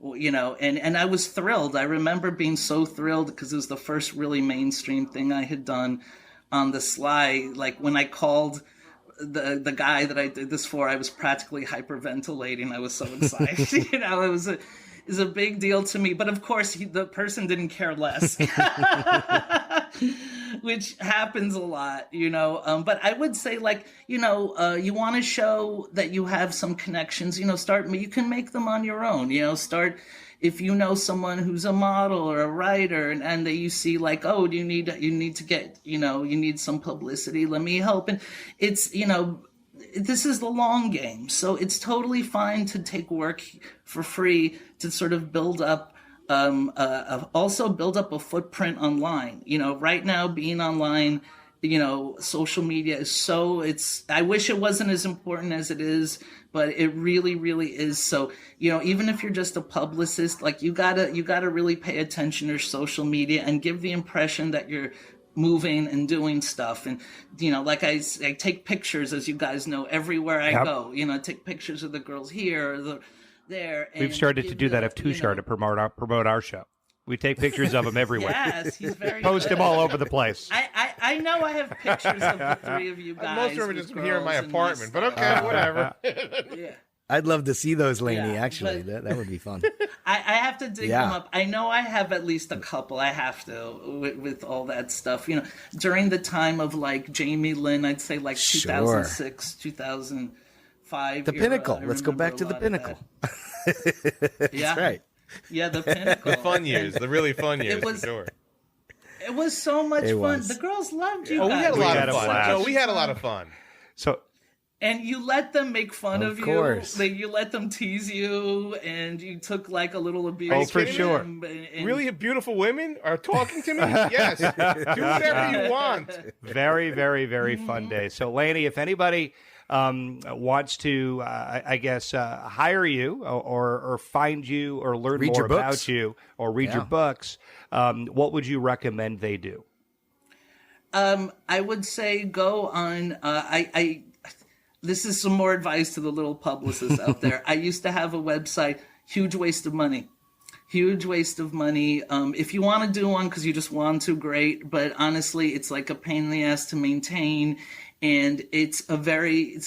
and I was thrilled. I remember being so thrilled because it was the first really mainstream thing I had done on the sly. Like, when I called the guy that I did this for, I was practically hyperventilating. I was so excited. It was a big deal to me. But of course, the person didn't care less, which happens a lot, But I would say, like, you want to show that you have some connections, you can make them on your own, start. If you know someone who's a model or a writer, and you see like, oh, you need to get, you need some publicity, let me help. And it's, this is the long game. So it's totally fine to take work for free to sort of build up, also build up a footprint online. Right now being online, social media is I wish it wasn't as important as it is, but it really, really is. So, even if you're just a publicist, like, you gotta really pay attention to social media and give the impression that you're moving and doing stuff. And, like I take pictures, as you guys know, everywhere I go, I take pictures of the girls here or there. And
we've started to do that at Tushar to promote our show. We take pictures of him everywhere.
Yes, he's very
Post him all over the place.
I know I have pictures of the three of you guys.
Most of them are just here in my apartment, but okay, whatever.
Yeah.
I'd love to see those, Lainie, actually. That would be fun.
I have to dig them up. I know I have at least a couple. I have to, with all that stuff. During the time of, like, Jamie Lynn, I'd say, like, 2006, 2005.
The Pinnacle. Let's go back to the Pinnacle. That's right.
Yeah, the Pinnacle.
The fun years, the really fun years, for sure.
It was so much fun. The girls loved you guys.
We had a lot of fun. We had a lot of fun.
So,
and you let them make fun of
course.
you. Like, you let them tease you, and you took like a little abuse.
Oh, for sure.
And
really beautiful women are talking to me? Yes. Do whatever you want.
Very, very, very fun day. So, Lainie, if anybody wants to, hire you or find you or learn more about you or read your books, what would you recommend they do?
I would say go on. This is some more advice to the little publicists out there. I used to have a website, huge waste of money. Huge waste of money. If you want to do one because you just want to, great. But honestly, it's like a pain in the ass to maintain, and it's a very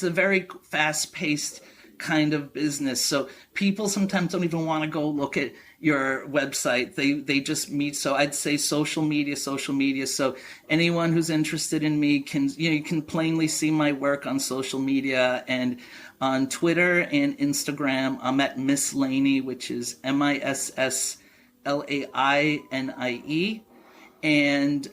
fast paced kind of business. So people sometimes don't even want to go look at your website. They just meet. So I'd say social media. So anyone who's interested in me can, you can plainly see my work on social media, and on Twitter and Instagram, I'm at Miss Lainie, which is MISSLAINIE. And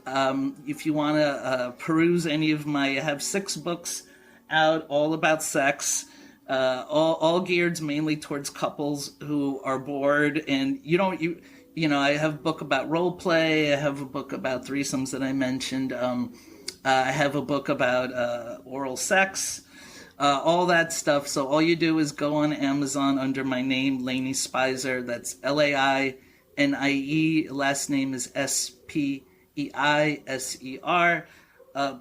if you want to peruse any of I have 6 books out, all about sex, all geared mainly towards couples who are bored. And I have a book about role play. I have a book about threesomes that I mentioned. I have a book about oral sex. All that stuff. So all you do is go on Amazon under my name, Lainie Speiser. That's LAINIE. Last name is SPEISER.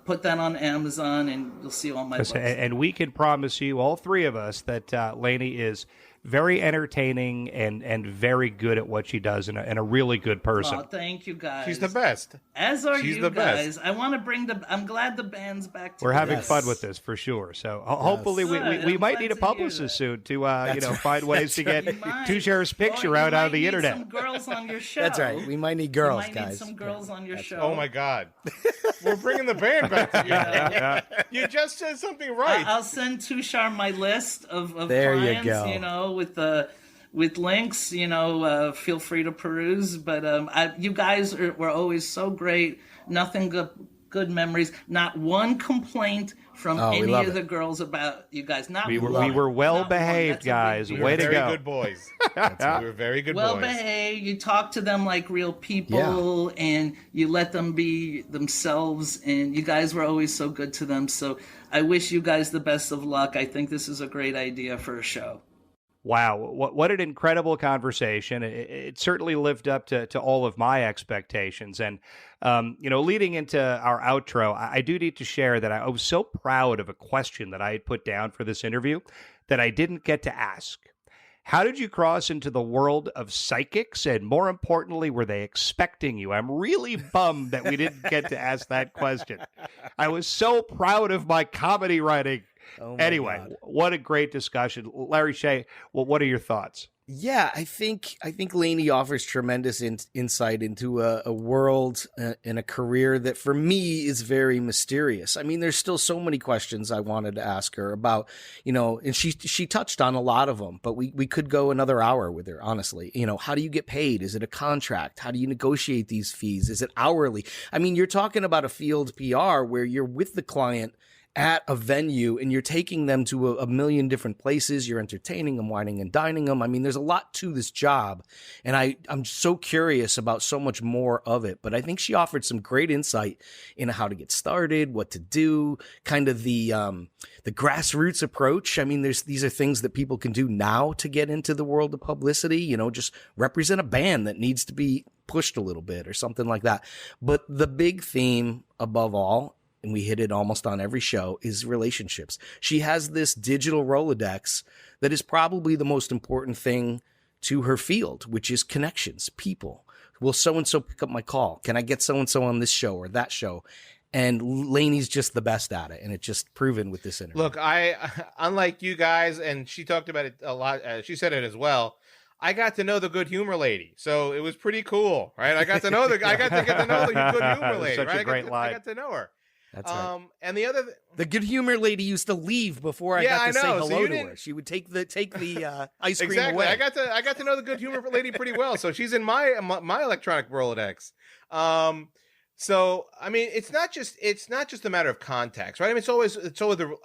Put that on Amazon, and you'll see all my books.
And we can promise you, all 3 of us, that Lainie is very entertaining and very good at what she does, and a really good person.
Oh, thank you, guys.
She's the best.
As are
She's
you
the
guys.
best.
I want to bring I'm glad the band's back.
We're having
Yes.
fun with this for sure. So hopefully we
I'm
might
glad
need a
to hear
publicist
that.
soon to find ways to get
might.
Tushare's picture
Or you
out on
might
the
need
internet.
Some girls on your show.
That's right. We might need girls,
you might
guys.
Need some girls on your show.
Oh my God, we're bringing the band back together. You just said something right.
I'll send Tushar my list of
There you
clients.
go.
With links. Feel free to peruse. But you guys were always so great. Nothing good memories. Not one complaint from any of the girls about you guys. Not
We
one.
were well
Not one.
behaved,
That's a big
guys.
deal.
Way to
very
go.
good boys. We were very good
Well
boys.
behaved. You talk to them like real people, and you let them be themselves. And you guys were always so good to them. So I wish you guys the best of luck. I think this is a great idea for a show.
Wow, what an incredible conversation. It certainly lived up to all of my expectations. And, leading into our outro, I do need to share that I was so proud of a question that I had put down for this interview that I didn't get to ask. How did you cross into the world of psychics? And more importantly, were they expecting you? I'm really bummed that we didn't get to ask that question. I was so proud of my comedy writing.
Oh
anyway,
God.
What a great discussion. Larry Shea, what are your thoughts?
Yeah, I think Lainie offers tremendous insight into a world and a career that for me is very mysterious. I mean, there's still so many questions I wanted to ask her about, and she touched on a lot of them, but we could go another hour with her, honestly. How do you get paid? Is it a contract? How do you negotiate these fees? Is it hourly? I mean, you're talking about a field PR where you're with the client at a venue and you're taking them to a million different places. You're entertaining them, whining and dining them. I mean, there's a lot to this job, and I'm so curious about so much more of it. But I think she offered some great insight into how to get started, what to do, kind of the grassroots approach. I mean, these are things that people can do now to get into the world of publicity, just represent a band that needs to be pushed a little bit or something like that. But the big theme above all, and we hit it almost on every show, is relationships. She has this digital Rolodex that is probably the most important thing to her field, which is connections, people. Will so-and-so pick up my call? Can I get so-and-so on this show or that show? And Lainie's just the best at it, and it's just proven with this interview.
Look, unlike you guys, and she talked about it a lot, she said it as well, I got to know the good humor lady, so it was pretty cool, right? I got to get to know the good humor lady,
Such
right?
a great line.
I got to know her.
That's right.
And the
The good humor lady used to leave before I got to say
know.
hello to her. She would take the ice cream
exactly.
away.
I got to know the good humor lady pretty well. So she's in my electronic Rolodex. So I mean, it's not just a matter of contacts, right? I mean, it's always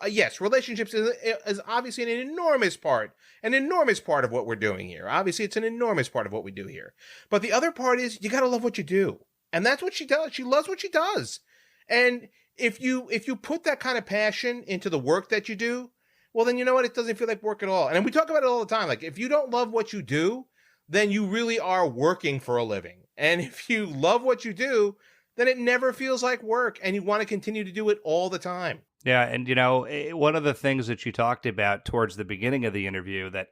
yes, relationships is obviously an enormous part of what we're doing here. Obviously, it's an enormous part of what we do here. But the other part is you got to love what you do, and that's what she does. She loves what she does, and if you put that kind of passion into the work that you do, well, then you know what? It doesn't feel like work at all. And we talk about it all the time. Like, if you don't love what you do, then you really are working for a living. And if you love what you do, then it never feels like work, and you want to continue to do it all the time.
Yeah, and one of the things that you talked about towards the beginning of the interview that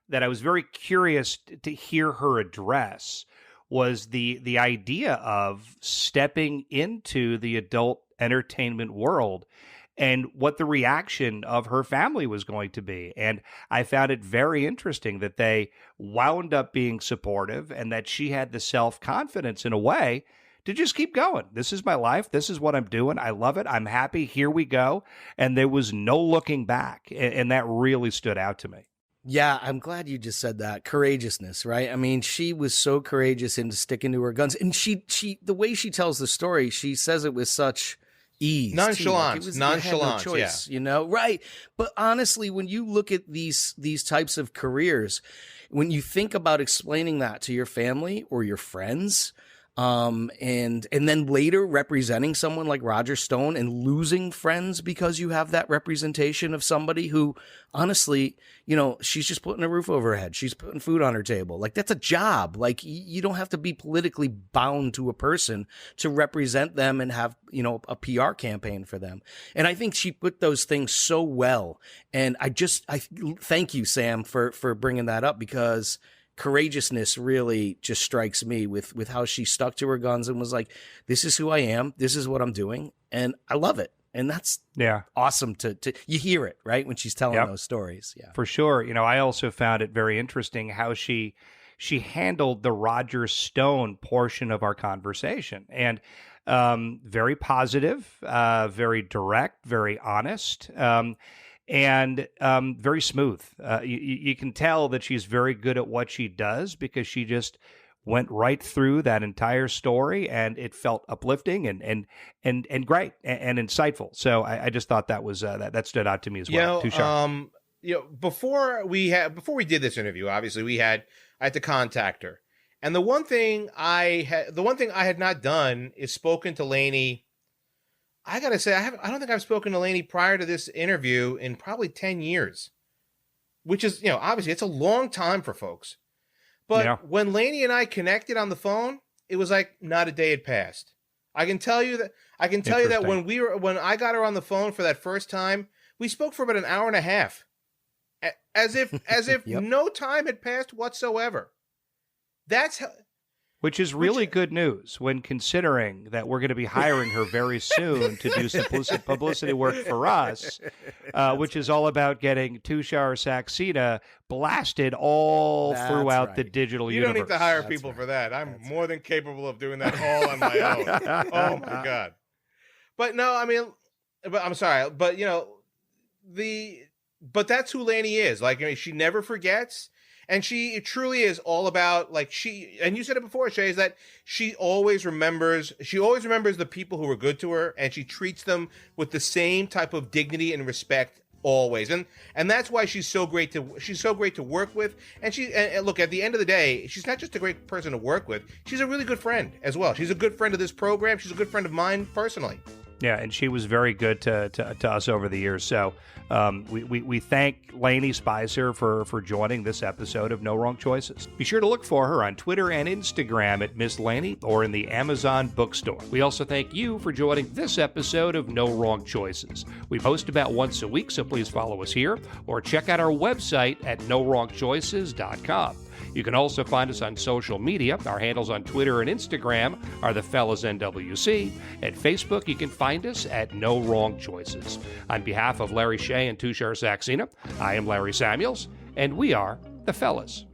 that I was very curious to hear her address was the idea of stepping into the adult entertainment world and what the reaction of her family was going to be. And I found it very interesting that they wound up being supportive and that she had the self-confidence in a way to just keep going. This is my life. This is what I'm doing. I love it. I'm happy. Here we go. And there was no looking back. And that really stood out to me.
Yeah, I'm glad you just said that. Courageousness, right? I mean, she was so courageous into sticking to her guns. And she the way she tells the story, she says it with such ease.
Nonchalance.
Like
Nonchalance,
no choice, you know? Right. But honestly, when you look at these types of careers, when you think about explaining that to your family or your friends, and then later representing someone like Roger Stone and losing friends because you have that representation of somebody who, honestly, you know, she's just putting a roof over her head. She's putting food on her table. Like, that's a job. Like, you don't have to be politically bound to a person to represent them and have, you know, a PR campaign for them. And I think she put those things so well. And I thank you, Sam, for bringing that up, because courageousness really just strikes me with how she stuck to her guns and was like, this is who I am. This is what I'm doing. And I love it. And that's awesome to you hear it, right? When she's telling those stories. Yeah,
for sure. You know, I also found it very interesting how she handled the Roger Stone portion of our conversation, and very positive, very direct, very honest. And very smooth. You can tell that she's very good at what she does because she just went right through that entire story, and it felt uplifting and great and insightful. So I just thought that was that stood out to me as well. Too sharp.
You know, before we did this interview, obviously I had to contact her, and the one thing I had not done is spoken to Lainie. I gotta say, I don't think I've spoken to Lainie prior to this interview in probably 10 years, which is, you know, obviously it's a long time for folks. But when Lainie and I connected on the phone, it was like not a day had passed. I can tell you that when I got her on the phone for that first time, we spoke for about an hour and a half, as if no time had passed whatsoever.
Which is really good news when considering that we're going to be hiring her very soon to do some publicity work for us, which is all about getting Tushar Saxena blasted all throughout the digital universe.
You don't need to hire people for that. I'm more than capable of doing that all on my own. Oh, my God. But no, I mean, I'm sorry. But, you know, but that's who Lainie is. Like, I mean, she never forgets. And she truly is all about, like, and you said it before, Shay, is that she always remembers the people who were good to her, and she treats them with the same type of dignity and respect always. And that's why she's so great to work with. And look, at the end of the day, she's not just a great person to work with, she's a really good friend as well. She's a good friend of this program. She's a good friend of mine personally.
Yeah, and she was very good to us over the years. So we thank Lainie Speiser for joining this episode of No Wrong Choices. Be sure to look for her on Twitter and Instagram at Miss Lainie or in the Amazon bookstore. We also thank you for joining this episode of No Wrong Choices. We post about once a week, so please follow us here or check out our website at nowrongchoices.com. You can also find us on social media. Our handles on Twitter and Instagram are The Fellas NWC. At Facebook, you can find us at No Wrong Choices. On behalf of Larry Shea and Tushar Saxena, I am Larry Samuels, and we are The Fellas.